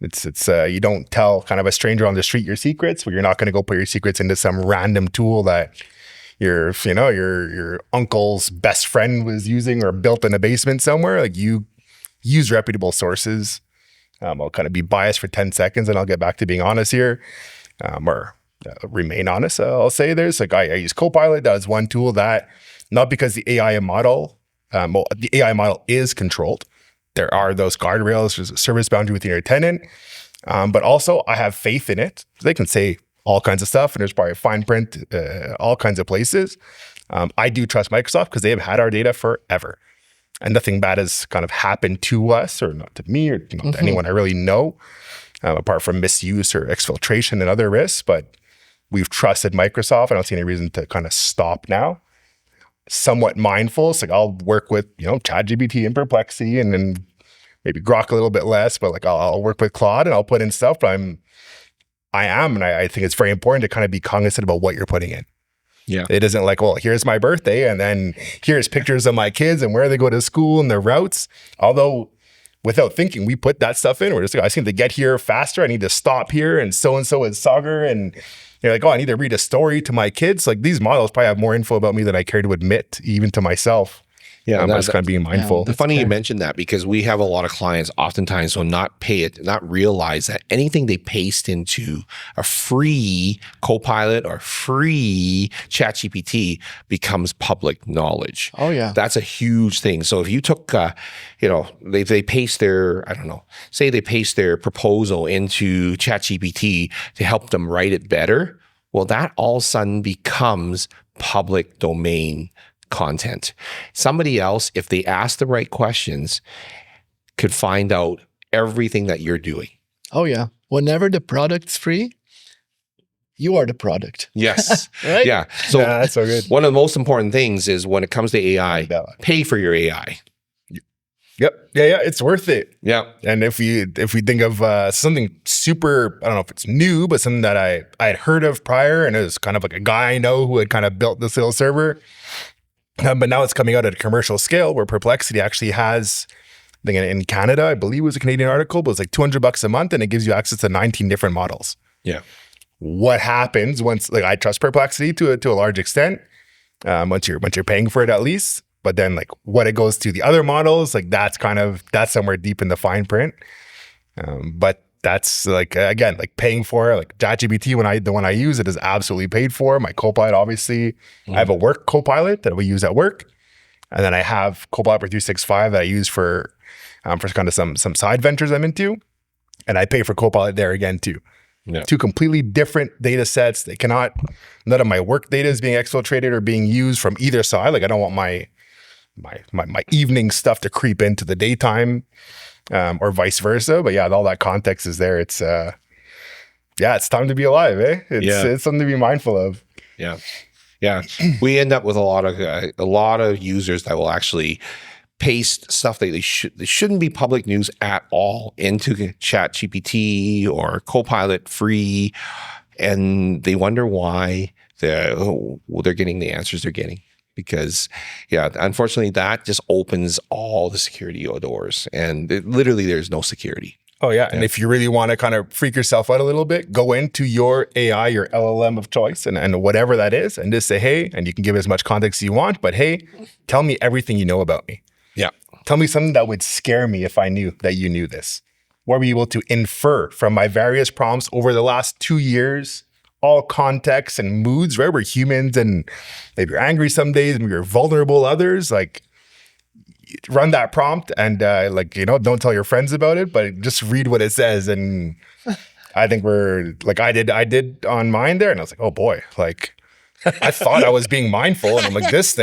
It's you don't tell kind of a stranger on the street your secrets, but you're not going to go put your secrets into some random tool that your uncle's best friend was using or built in a basement somewhere. Like, you use reputable sources. I'll kind of be biased for 10 seconds and I'll get back to being honest here, or remain honest. I'll say there's like, I use Copilot. That is one tool that, not because the AI model, the AI model is controlled. There are those guardrails. There's a service boundary within your tenant. But also I have faith in it. They can say all kinds of stuff and there's probably fine print, all kinds of places. I do trust Microsoft because they have had our data forever. And nothing bad has kind of happened to us, or not to me, or not to anyone I really know, apart from misuse or exfiltration and other risks. But we've trusted Microsoft. I don't see any reason to kind of stop now. Somewhat mindful. It's like, I'll work with, ChatGPT and Perplexity and then maybe Grok a little bit less, but like I'll work with Claude and I'll put in stuff. But I think it's very important to kind of be cognizant about what you're putting in. Yeah. It isn't like, well, here's my birthday and then here's pictures of my kids and where they go to school and their routes. Although without thinking, we put that stuff in. We're just like, I just need to get here faster. I need to stop here and so is Sagar. And you're like, oh, I need to read a story to my kids. Like, these models probably have more info about me than I care to admit, even to myself. Yeah, I'm just kind of being mindful. It's funny you mentioned that because we have a lot of clients oftentimes will not realize that anything they paste into a free Copilot or free ChatGPT becomes public knowledge. Oh yeah. That's a huge thing. So if you took, they paste their, say they paste their proposal into ChatGPT to help them write it better, well, that all of a sudden becomes public domain content. Somebody else, if they ask the right questions, could find out everything that you're doing. Oh yeah. Whenever the product's free, you are the product. Yes. Right? Yeah. So that's so good. One of the most important things is when it comes to AI, pay for your AI. Yep. Yeah. It's worth it. Yeah. And if we think of something super, I don't know if it's new, but something that I had heard of prior, and it was kind of like a guy I know who had kind of built this little server. But now it's coming out at a commercial scale where Perplexity actually has, I think in Canada, I believe it was a Canadian article, but it's like $200 a month and it gives you access to 19 different models. Yeah. What happens once, like, I trust Perplexity to a large extent, once you're paying for it at least, but then like what it goes to the other models, like that's somewhere deep in the fine print. But that's like, again, like paying for it, like ChatGPT, the one I use, it is absolutely paid for. My Copilot, obviously, I have a work Copilot that we use at work. And then I have Copilot for 365 that I use for kind of some side ventures I'm into. And I pay for Copilot there again too. Yeah. Two completely different data sets. None of my work data is being exfiltrated or being used from either side. Like, I don't want my evening stuff to creep into the daytime. Or vice versa. But yeah, all that context is there. It's it's time to be alive, eh? It's something to be mindful of. Yeah. Yeah. We end up with a lot of users that will actually paste stuff that they shouldn't be public news at all into ChatGPT or Copilot free, and they wonder why they're getting the answers they're getting. Because, unfortunately, that just opens all the security doors, and literally there's no security. Oh, yeah. And if you really want to kind of freak yourself out a little bit, go into your AI, your LLM of choice, and whatever that is, and just say, hey, and you can give as much context as you want, but hey, tell me everything you know about me. Yeah. Tell me something that would scare me if I knew that you knew this. Or be able to infer from my various prompts over the last 2 years, all contexts and moods, right? We're humans and maybe you're angry some days and you're vulnerable others. Like, run that prompt and don't tell your friends about it, but just read what it says. And I think we're like, I did on mine there, and I was like, oh boy, like I thought I was being mindful, and I'm like, this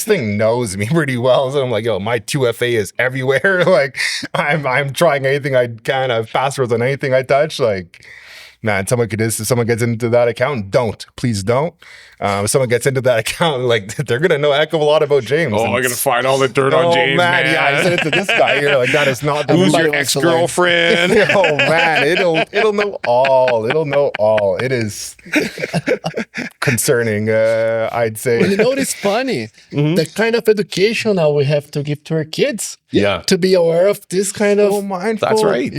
thing knows me pretty well. So I'm like, yo, my 2FA is everywhere. Like, I'm trying anything I can. I have passwords on anything I touch. Like, man, if someone gets into that account, please don't. If someone gets into that account, like, they're going to know a heck of a lot about James. Oh, I'm going to find all the dirt on James, man. Yeah, I sent it to this guy here. Like, that is not the Who's your ex-girlfriend? Oh, man, it'll know all. It'll know all. It is concerning, I'd say. Well, it's funny. The kind of education now we have to give to our kids. Yeah. To be aware of this kind of mindful. That's right.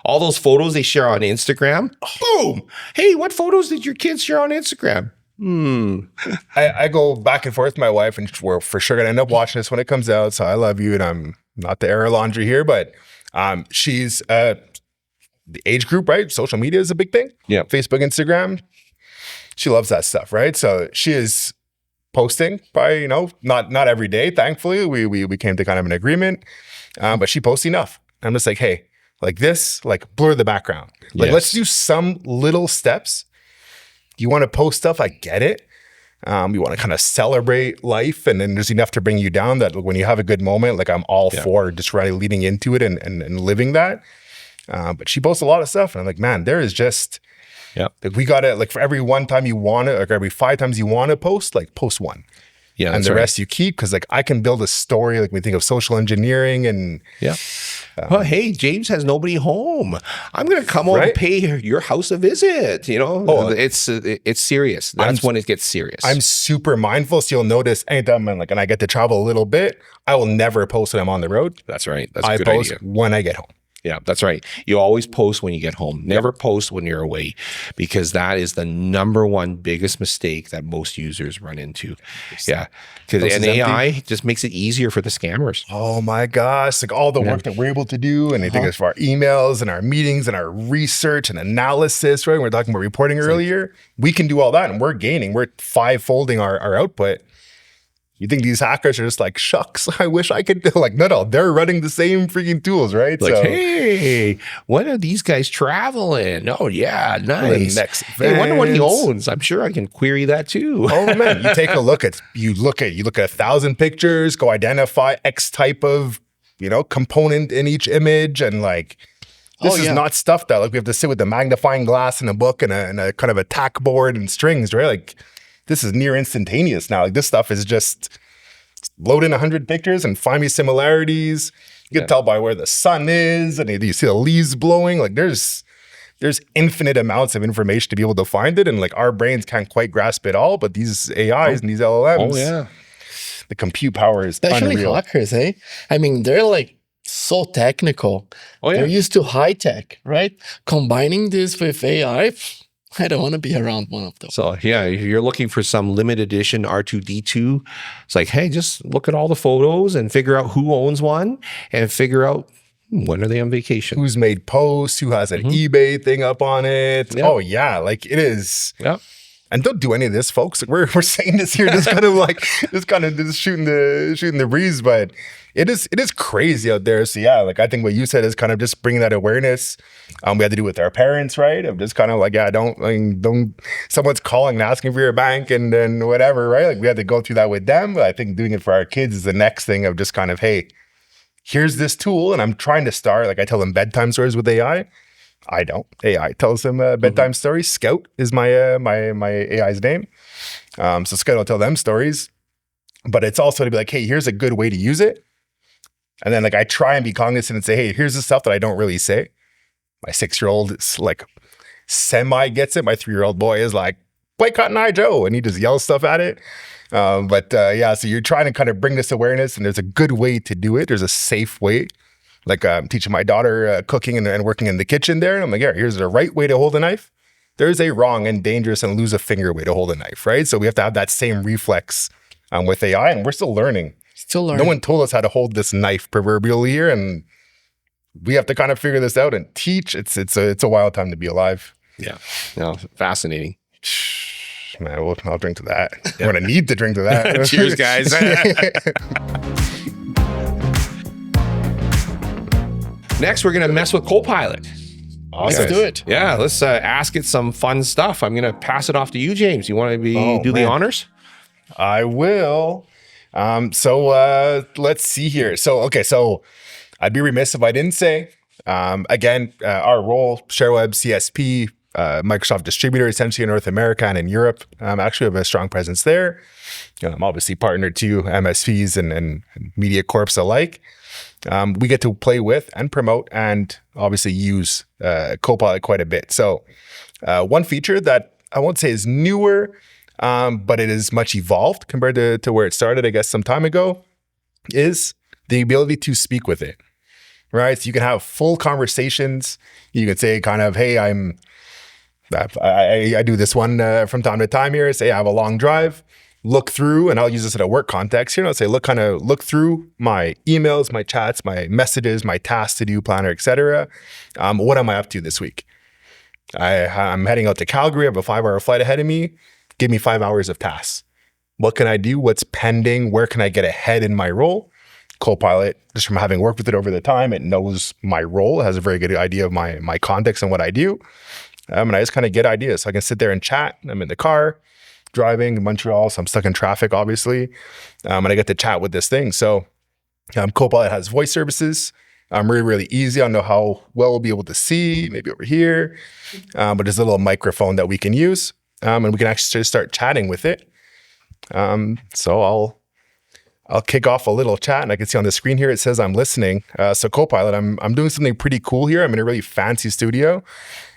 All those photos they share on Instagram. Boom. Hey, what photos did your kids share on Instagram? I go back and forth with my wife, and we're for sure gonna end up watching this when it comes out. So I love you, and I'm not the air laundry here, but she's the age group, right? Social media is a big thing. Yeah. Facebook, Instagram. She loves that stuff, right? So she is posting by, not every day. Thankfully, we came to kind of an agreement, but she posts enough. I'm just like, hey, like this, like blur the background. Like let's do some little steps. You want to post stuff, I get it. You want to kind of celebrate life, and then there's enough to bring you down that when you have a good moment, like I'm all for just really leading into it and living that. But she posts a lot of stuff, and I'm like, man, there is just, like we got to, like for every one time you want to, like every 5 times you want to post, like post one. Yeah, and the rest you keep, because like I can build a story. Like we think of social engineering and well, hey, James has nobody home. I'm going to come over and pay your house a visit. It's serious. That's when it gets serious. I'm super mindful, so you'll notice anytime and I get to travel a little bit, I will never post when I'm on the road. That's right. That's a good idea. I post when I get home. Yeah, that's right. You always post when you get home. Never post when you're away, because that is the number one biggest mistake that most users run into. Yeah, because AI just makes it easier for the scammers. Oh my gosh, like all the work that we're able to do, and I think it's for our emails and our meetings and our research and analysis, right? We're talking about reporting earlier. We can do all that, and we're gaining. We're 5-folding our output. You think these hackers are just like, shucks, I wish I could do, like, no, they're running the same freaking tools, right? Like, hey, when are these guys traveling? Oh, yeah, nice. Hey, I wonder what he owns. I'm sure I can query that too. Oh man, you take a look at, you look at 1,000 pictures, go identify X type of, component in each image, and like, this is not stuff that like we have to sit with a magnifying glass and a book and a kind of a tack board and strings, right? Like, this is near instantaneous now. Like this stuff is just load in 100 pictures and find me similarities. You can tell by where the sun is, and you see the leaves blowing. Like there's infinite amounts of information to be able to find it, and like our brains can't quite grasp it all. But these AIs and these LLMs, the compute power is especially unreal. Hackers, eh? I mean, they're like so technical. They're used to high tech, right? Combining this with AI. I don't want to be around one of those. So yeah, if you're looking for some limited edition R2D2, it's like, hey, just look at all the photos and figure out who owns one, and figure out when are they on vacation, who's made posts, who has an eBay thing up on it. Oh yeah, like it is. Yeah. And don't do any of this, folks. Like we're saying this here, just kind of shooting the breeze, but it is crazy out there. So yeah, like I think what you said is kind of just bringing that awareness. We had to do with our parents, right? Of just kind of like, don't someone's calling and asking for your bank and then whatever, right? Like we had to go through that with them. But I think doing it for our kids is the next thing of just kind of, hey, here's this tool, and I'm trying to start. Like I tell them bedtime stories with AI. I don't. AI tells them bedtime stories. Scout is my AI's name. So Scout will tell them stories, but it's also to be like, hey, here's a good way to use it. And then like I try and be cognizant and say, hey, here's the stuff that I don't really say. My 6-year-old is like semi gets it. My 3-year-old boy is like, play Cotton Eye Joe, and he just yells stuff at it. So you're trying to kind of bring this awareness, and there's a good way to do it. There's a safe way. Like I'm teaching my daughter cooking and working in the kitchen there. And I'm like, here's the right way to hold a knife. There's a wrong and dangerous and lose a finger way to hold a knife, right? So we have to have that same reflex with AI, and we're still learning. No one told us how to hold this knife proverbially here, and we have to kind of figure this out and teach. It's a wild time to be alive. Yeah, no, fascinating. Man, I'll drink to that. I'm gonna need to drink to that. Cheers, guys. Next, we're going to mess with Copilot. Awesome. Let's do it. Yeah, let's ask it some fun stuff. I'm going to pass it off to you, James. You want to do the honors? I will. So let's see here. So I'd be remiss if I didn't say, again, our role, Sherweb, CSP, Microsoft distributor, essentially in North America and in Europe. Actually have a strong presence there. I'm obviously partnered to MSPs and media corps alike. We get to play with and promote and obviously use Copilot quite a bit. So one feature that I won't say is newer, but it is much evolved compared to where it started, I guess, some time ago, is the ability to speak with it, right? So you can have full conversations. You can say kind of, hey, I'm I do this one from time to time here. Say I have a long drive, look through, and I'll use this in a work context here. I'll say look through my emails, my chats, my messages, my tasks to do planner, etc. What am I up to this week? I'm heading out to Calgary. I have a 5-hour flight ahead of me. Give me 5 hours of tasks. What can I do? What's pending? Where can I get ahead in my role? Copilot, just from having worked with it over the time, it knows my role. It has a very good idea of my context and what I do. And I just kind of get ideas. So I can sit there and chat. I'm in the car, driving in Montreal, so I'm stuck in traffic, obviously. And I get to chat with this thing. So Copilot has voice services. Really, really easy. I don't know how well we'll be able to see, maybe over here. But there's a little microphone that we can use. And we can actually just start chatting with it. So I'll kick off a little chat, and I can see on the screen here, it says I'm listening. So Copilot, I'm doing something pretty cool here. I'm in a really fancy studio,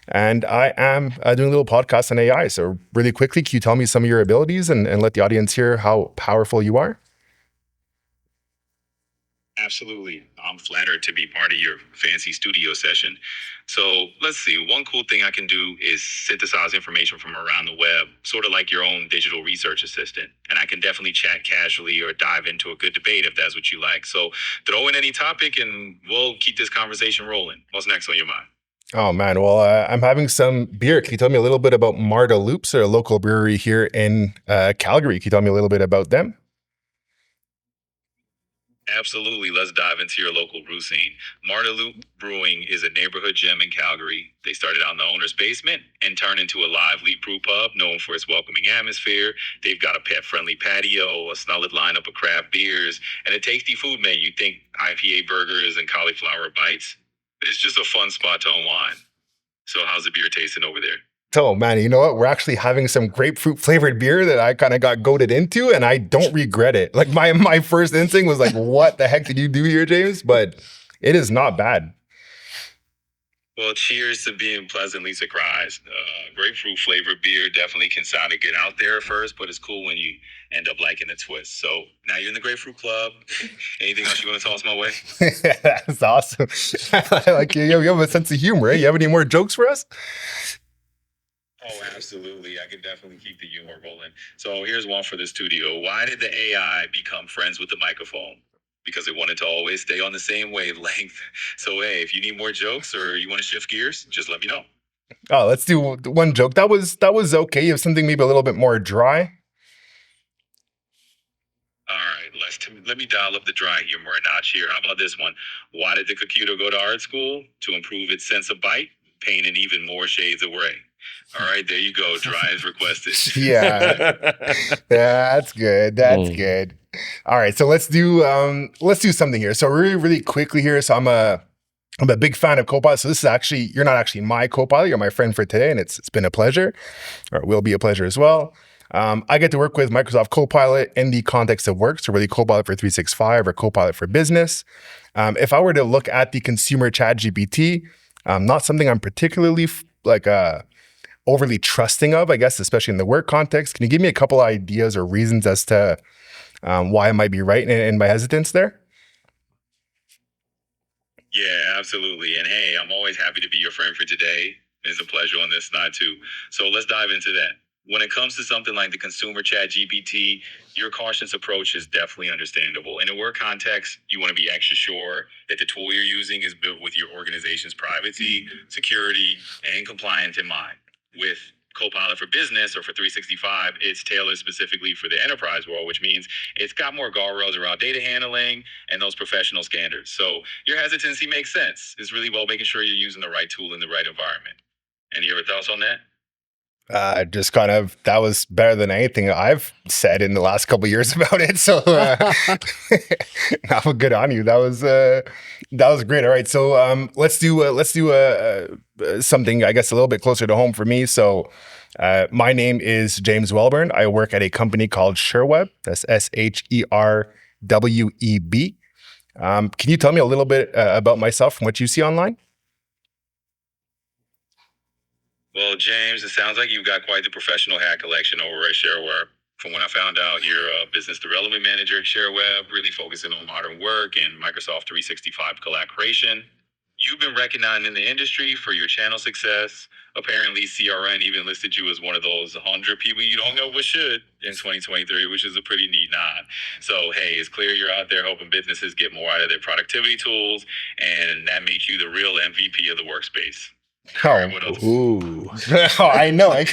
and I am doing a little podcast on AI. So really quickly, can you tell me some of your abilities and let the audience hear how powerful you are? Absolutely. I'm flattered to be part of your fancy studio session. So let's see. One cool thing I can do is synthesize information from around the web, sort of like your own digital research assistant. And I can definitely chat casually or dive into a good debate if that's what you like. So throw in any topic and we'll keep this conversation rolling. What's next on your mind? Oh man, well, I'm having some beer. Can you tell me a little bit about Marta Loops, a local brewery here in Calgary? Can you tell me a little bit about them? Absolutely. Let's dive into your local brew scene. Marta Loop Brewing is a neighborhood gem in Calgary. They started out in the owner's basement and turned into a lively brew pub known for its welcoming atmosphere. They've got a pet-friendly patio, a solid lineup of craft beers, and a tasty food menu. Think IPA burgers and cauliflower bites. It's just a fun spot to unwind. So how's the beer tasting over there? So man, you know what? We're actually having some grapefruit flavored beer that I kind of got goaded into, and I don't regret it. Like my first instinct was like, what the heck did you do here, James? But it is not bad. Well, cheers to being pleasantly surprised. Grapefruit flavored beer definitely can sound a bit out there at first, but it's cool when you end up liking the twist. So now you're in the Grapefruit Club. Anything else you want to toss my way? That's awesome. Like you have a sense of humor, right? You have any more jokes for us? Oh, absolutely. I can definitely keep the humor rolling. So here's one for the studio. Why did the AI become friends with the microphone? Because it wanted to always stay on the same wavelength. So, hey, if you need more jokes or you want to shift gears, just let me know. Oh, let's do one joke. That was okay. You have something maybe a little bit more dry. All right, let me dial up the dry humor a notch here. How about this one? Why did the computer go to art school? To improve its sense of bite, paint in even more shades of gray. All right, there you go. Dry as requested. Yeah, that's good. That's good. All right, so let's do something here. So really, really quickly here. So I'm a big fan of Copilot. So this is actually, you're not actually my Copilot. You're my friend for today, and it's been a pleasure, or it will be a pleasure as well. I get to work with Microsoft Copilot in the context of work. So really Copilot for 365 or Copilot for business. If I were to look at the consumer chat GPT, not something I'm particularly overly trusting of, I guess, especially in the work context. Can you give me a couple ideas or reasons as to why I might be right in my hesitance there? Yeah, absolutely. And hey, I'm always happy to be your friend for today. It's a pleasure on this side too. So let's dive into that. When it comes to something like the consumer chat GPT, your cautious approach is definitely understandable. In a work context, you want to be extra sure that the tool you're using is built with your organization's privacy, security, and compliance in mind. With Copilot for business or for 365, it's tailored specifically for the enterprise world, which means it's got more guardrails around data handling and those professional standards. So your hesitancy makes sense. It's really about making sure you're using the right tool in the right environment. Any other thoughts on that? Just kind of, that was better than anything I've said in the last couple of years about it. So no, good on you. That was great. All right, so let's do something I guess a little bit closer to home for me. So my name is James Welburn. I work at a company called Sherweb. That's SHERWEB. Can you tell me a little bit about myself from what you see online? Well, James, it sounds like you've got quite the professional hat collection over at Sherweb. From when I found out, you're a business development manager at Sherweb, really focusing on modern work and Microsoft 365 collaboration. You've been recognized in the industry for your channel success. Apparently, CRN even listed you as one of those 100 people you don't know but should in 2023, which is a pretty neat nod. So, hey, it's clear you're out there helping businesses get more out of their productivity tools, and that makes you the real MVP of the workspace. All right, what else? Ooh. Oh, I know. I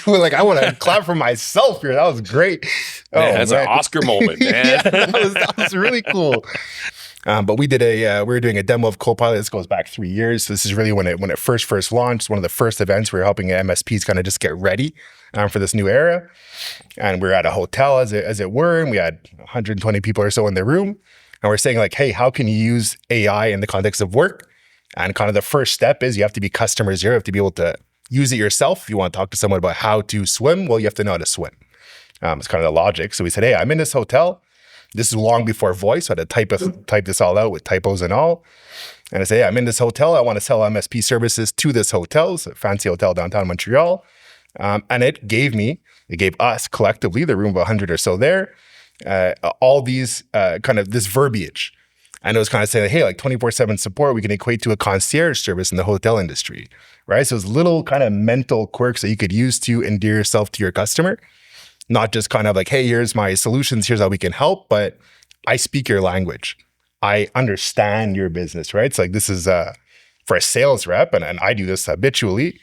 want to clap for myself here. That was great. Man, that's an Oscar moment, man. Yeah, that was really cool. But we were doing a demo of Copilot. This goes back 3 years. So this is really when it first launched. One of the first events we were helping MSPs kind of just get ready for this new era. And we were at a hotel as it were, and we had 120 people or so in the room. And we're saying like, hey, how can you use AI in the context of work? And kind of the first step is you have to be customer zero. You have to be able to use it yourself. If you want to talk to someone about how to swim, well, you have to know how to swim. It's kind of the logic. So we said, hey, I'm in this hotel. This is long before voice. So I had to type this all out with typos and all. And I say, hey, I'm in this hotel. I want to sell MSP services to this hotel. It's a fancy hotel downtown Montreal. And it gave us collectively, the room of 100 or so there, all these kind of this verbiage. And it was kind of saying, hey, like 24/7 support, we can equate to a concierge service in the hotel industry, right? So it's little kind of mental quirks that you could use to endear yourself to your customer. Not just kind of like, hey, here's my solutions, here's how we can help, but I speak your language. I understand your business, right? It's like this is for a sales rep, and I do this habitually.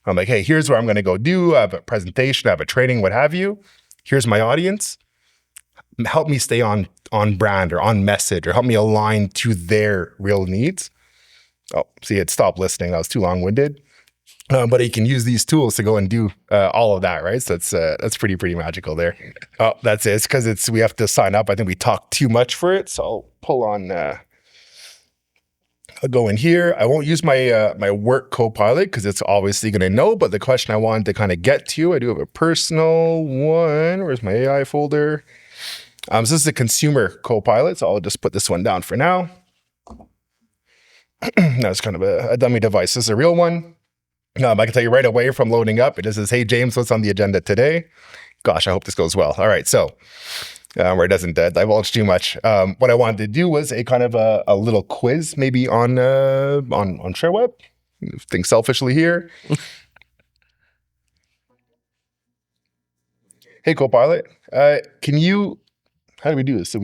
I'm like, hey, here's what I'm going to go do. I have a presentation, I have a training, what have you. Here's my audience. Help me stay on brand or on message, or help me align to their real needs. Oh, see, it stopped listening. That was too long-winded. But you can use these tools to go and do all of that, right? So that's pretty magical there. Oh, that's it. It's because we have to sign up. I think we talked too much for it. So I'll pull on. I'll go in here. I won't use my my work Copilot because it's obviously going to know. But the question I wanted to kind of get to, I do have a personal one. Where's my AI folder? So this is a consumer Copilot. So I'll just put this one down for now. That's kind of a dummy device. This is a real one. I can tell you right away from loading up. It just says, hey, James, what's on the agenda today? Gosh, I hope this goes well. All right. So where it doesn't divulge too much. What I wanted to do was a kind of a little quiz maybe on Sherweb. Think selfishly here. Hey, Copilot, how do we do this? So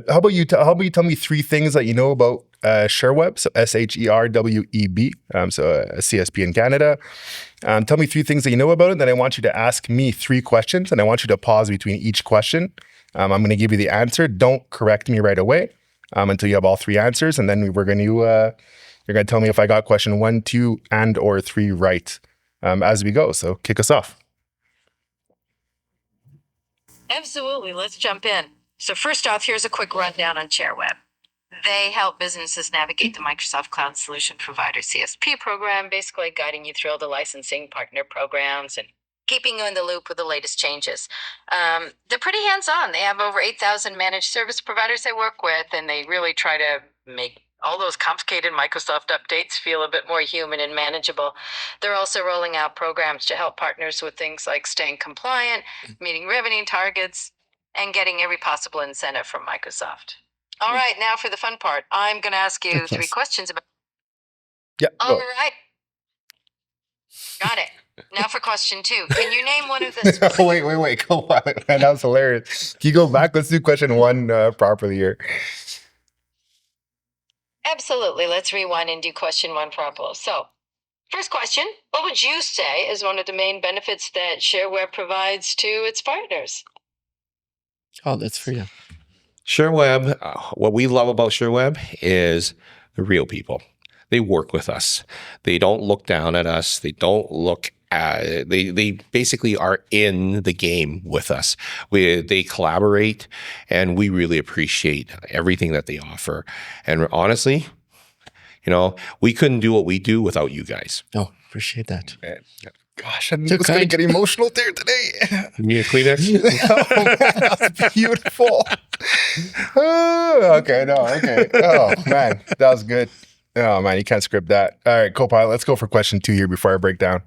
how about you tell me 3 things that you know about Sherweb, so SHERWEB, so a CSP in Canada. Tell me 3 things that you know about it. Then I want you to ask me 3 questions, and I want you to pause between each question. I'm going to give you the answer. Don't correct me right away until you have all 3 answers, and then you're going to tell me if I got question 1, 2, and or 3 right as we go. So kick us off. Absolutely. Let's jump in. So first off, here's a quick rundown on Sherweb. They help businesses navigate the Microsoft Cloud Solution Provider CSP program, basically guiding you through all the licensing partner programs and keeping you in the loop with the latest changes. They're pretty hands-on. They have over 8,000 managed service providers they work with, and they really try to make all those complicated Microsoft updates feel a bit more human and manageable. They're also rolling out programs to help partners with things like staying compliant, meeting revenue targets, and getting every possible incentive from Microsoft. All right, now for the fun part. I'm going to ask you 3 questions about. Yeah. All right. Got it. Now for question 2. Can you name one of the... Wait. Copilot, man, that was hilarious. Can you go back? Let's do question 1 properly here. Absolutely. Let's rewind and do question 1 properly. So, first question, what would you say is one of the main benefits that Sherweb provides to its partners? Oh, that's for you. Sherweb, what we love about Sherweb is the real people. They work with us. They don't look down at us. They don't look at, they basically are in the game with us. They collaborate, and we really appreciate everything that they offer. And honestly, we couldn't do what we do without you guys. Oh, appreciate that. Gosh, I'm just going to get emotional there today. You need a Kleenex? Oh, man, that was beautiful. Okay. Oh, man, that was good. Oh, man, you can't script that. All right, Copilot, let's go for question 2 here before I break down.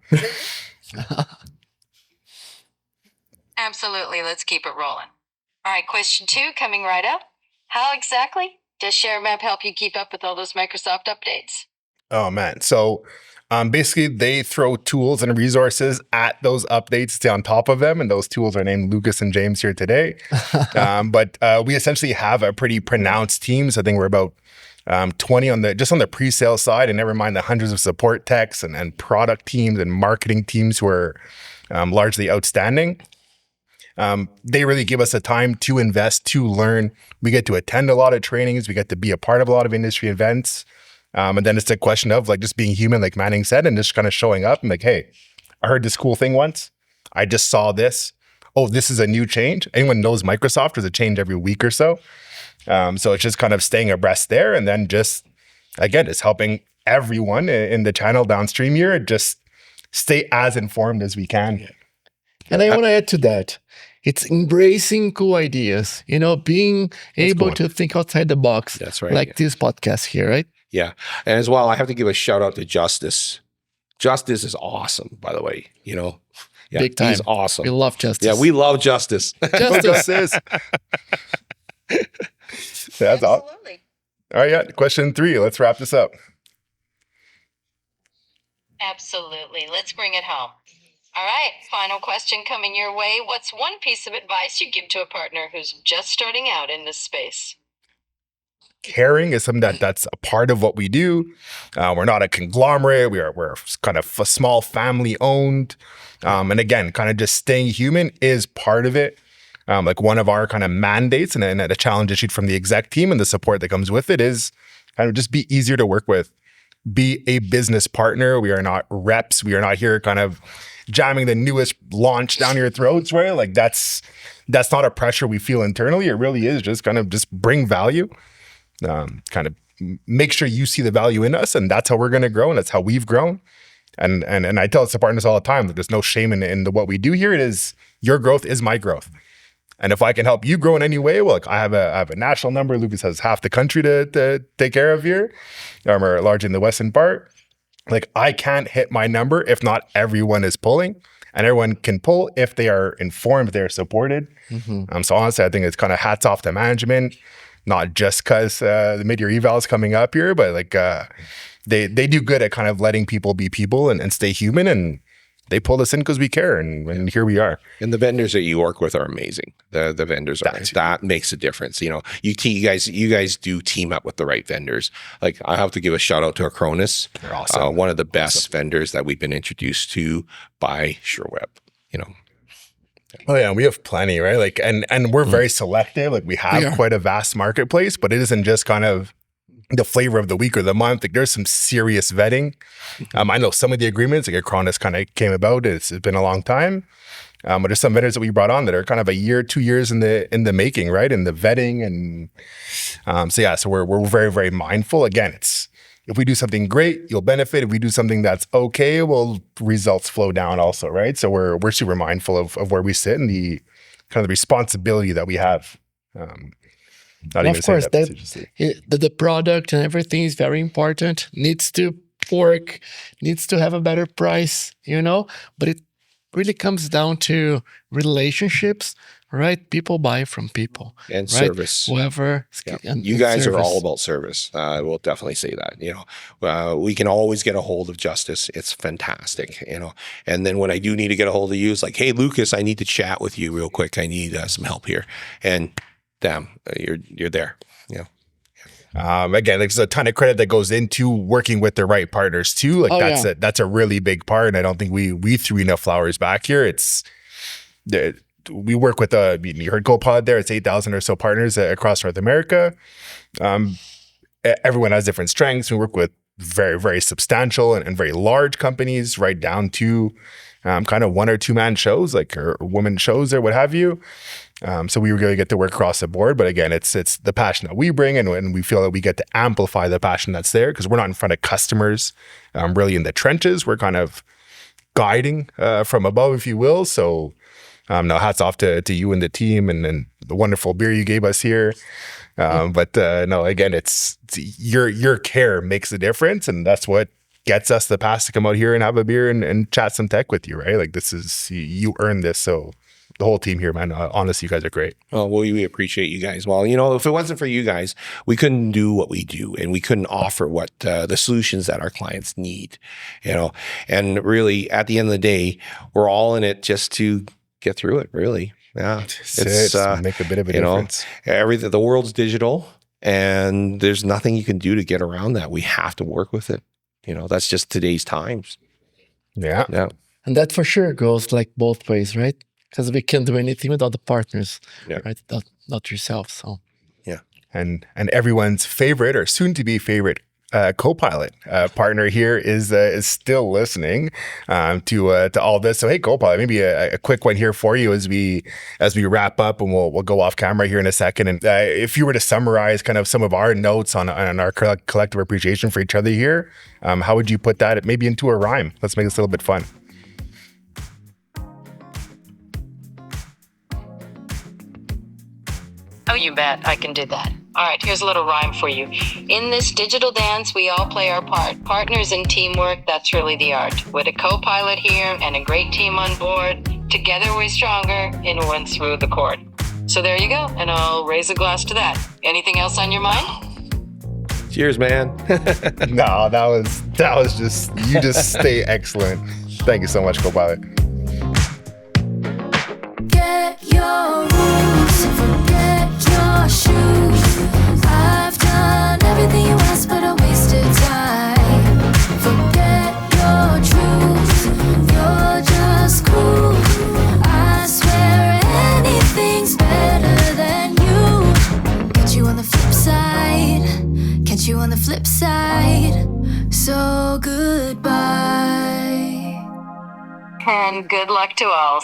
Absolutely. Let's keep it rolling. All right, question 2 coming right up. How exactly does Sherweb help you keep up with all those Microsoft updates? Oh man. So basically they throw tools and resources at those updates to on top of them. And those tools are named Lucas and James here today. But we essentially have a pretty pronounced team. So I think we're about 20 on the pre-sale side, and never mind the hundreds of support techs and product teams and marketing teams who are largely outstanding. They really give us the time to invest, to learn. We get to attend a lot of trainings. We get to be a part of a lot of industry events. And then it's a question of like just being human, like Manning said, and just kind of showing up and like, hey, I heard this cool thing once. I just saw this. Oh, this is a new change. Anyone knows Microsoft, there's a change every week or so. So it's just kind of staying abreast there. And then just, again, it's helping everyone in the channel downstream here just stay as informed as we can. Yeah. And I want to add to that. It's embracing cool ideas, being able to think outside the box. That's right. Like this podcast here, right? Yeah. And as well, I have to give a shout out to Justice. Justice is awesome, by the way. Yeah, big time. He's awesome. We love Justice. Yeah, we love Justice. Justice. That's awesome. Absolutely. All right, yeah. Question 3. Let's wrap this up. Absolutely. Let's bring it home. All right, final question coming your way. What's one piece of advice you give to a partner who's just starting out in this space? Caring is something that's a part of what we do. We're not a conglomerate. We're kind of a small family owned. And again, kind of just staying human is part of it. Like one of our kind of mandates and a challenge issued from the exec team and the support that comes with it is kind of just be easier to work with. Be a business partner. We are not reps. We are not here kind of jamming the newest launch down your throats, right? Like that's not a pressure we feel internally. It really is just kind of just bring value. Kind of make sure you see the value in us, and that's how we're going to grow, and that's how we've grown. And I tell the partners all the time that there's no shame in what we do here. It is your growth is my growth, and if I can help you grow in any way, well, I have a national number. Lucas has half the country to take care of here. We're largely in the western part. Like I can't hit my number if not everyone is pulling, and everyone can pull if they are informed, if they're supported. Mm-hmm. So honestly, I think it's kind of hats off to management. Not just because the mid-year eval is coming up here, but like they do good at kind of letting people be people and stay human, and they pulled us in because we care, and here we are. And the vendors that you work with are amazing. The vendors that makes a difference. You guys do team up with the right vendors. Like I have to give a shout out to Acronis. They're awesome. One of the best vendors that we've been introduced to by Sherweb. Oh yeah, we have plenty, right? Like, and we're very selective. Like we have quite a vast marketplace, but it isn't just kind of the flavor of the week or the month. Like there's some serious vetting. I know some of the agreements, like Acronis kind of came about. It's been a long time. But there's some vendors that we brought on that are kind of a year, 2 years in the making, right? In the vetting. And so we're very, very mindful. Again, it's if we do something great, you'll benefit. If we do something that's okay, well, results flow down also, right? So we're super mindful of where we sit and the kind of the responsibility that we have. Of course, the product and everything is very important. Needs to work, needs to have a better price, but it really comes down to relationships, right? People buy from people. And right? Service. Whoever. Yeah. And you guys service. are all about service. I will definitely say that. We can always get a hold of Justice. It's fantastic, And then when I do need to get a hold of you, it's like, hey, Lucas, I need to chat with you real quick. I need some help here. And damn, you're there. Again, there's a ton of credit that goes into working with the right partners too. Like that's a really big part, and I don't think we threw enough flowers back here. We work with you heard Copilot there. It's 8,000 or so partners across North America. Everyone has different strengths. We work with very, very substantial and very large companies, right down to kind of 1 or 2 man shows, like or woman shows or what have you. So we really get to work across the board. But again, it's the passion that we bring, and we feel that we get to amplify the passion that's there because we're not in front of customers, really in the trenches. We're kind of guiding from above, if you will. So no, hats off to you and the team and the wonderful beer you gave us here. But no, again, it's your care makes a difference, and that's what gets us the pass to come out here and have a beer and chat some tech with you, right? Like this is you earned this, so the whole team here, man. Honestly, you guys are great. Oh, well, we appreciate you guys. Well, you know, if it wasn't for you guys, we couldn't do what we do, and we couldn't offer what the solutions that our clients need, you know. And really, at the end of the day, we're all in it just to get through it, really. Yeah. It's make a bit of a difference. Everything, the world's digital, and there's nothing you can do to get around that. We have to work with it. You know, that's just today's times. Yeah. Yeah. And that for sure goes like both ways, right? Because we can't do anything without the partners, Yeah. right? Not yourself. So And everyone's favorite or soon to be favorite Copilot partner here is still listening to all this. So hey, Copilot, maybe a quick one here for you as we wrap up, and we'll go off camera here in a second. And if you were to summarize kind of some of our notes on our collective appreciation for each other here, how would you put that maybe into a rhyme? Let's make this a little bit fun. Oh, you bet. I can do that. All right, here's a little rhyme for you. In this digital dance, we all play our part. Partners and teamwork, that's really the art. With a co-pilot here and a great team on board, together we're stronger in one through the court. So there you go, and I'll raise a glass to that. Anything else on your mind? Cheers, man. No, that was just, you just stay excellent. Thank you so much, Copilot. Get your rules, forget your shoes. I've done everything you asked, but I wasted time. Forget your truth, you're just cool. I swear anything's better than you. Catch you on the flip side, catch you on the flip side. So goodbye. And good luck to all.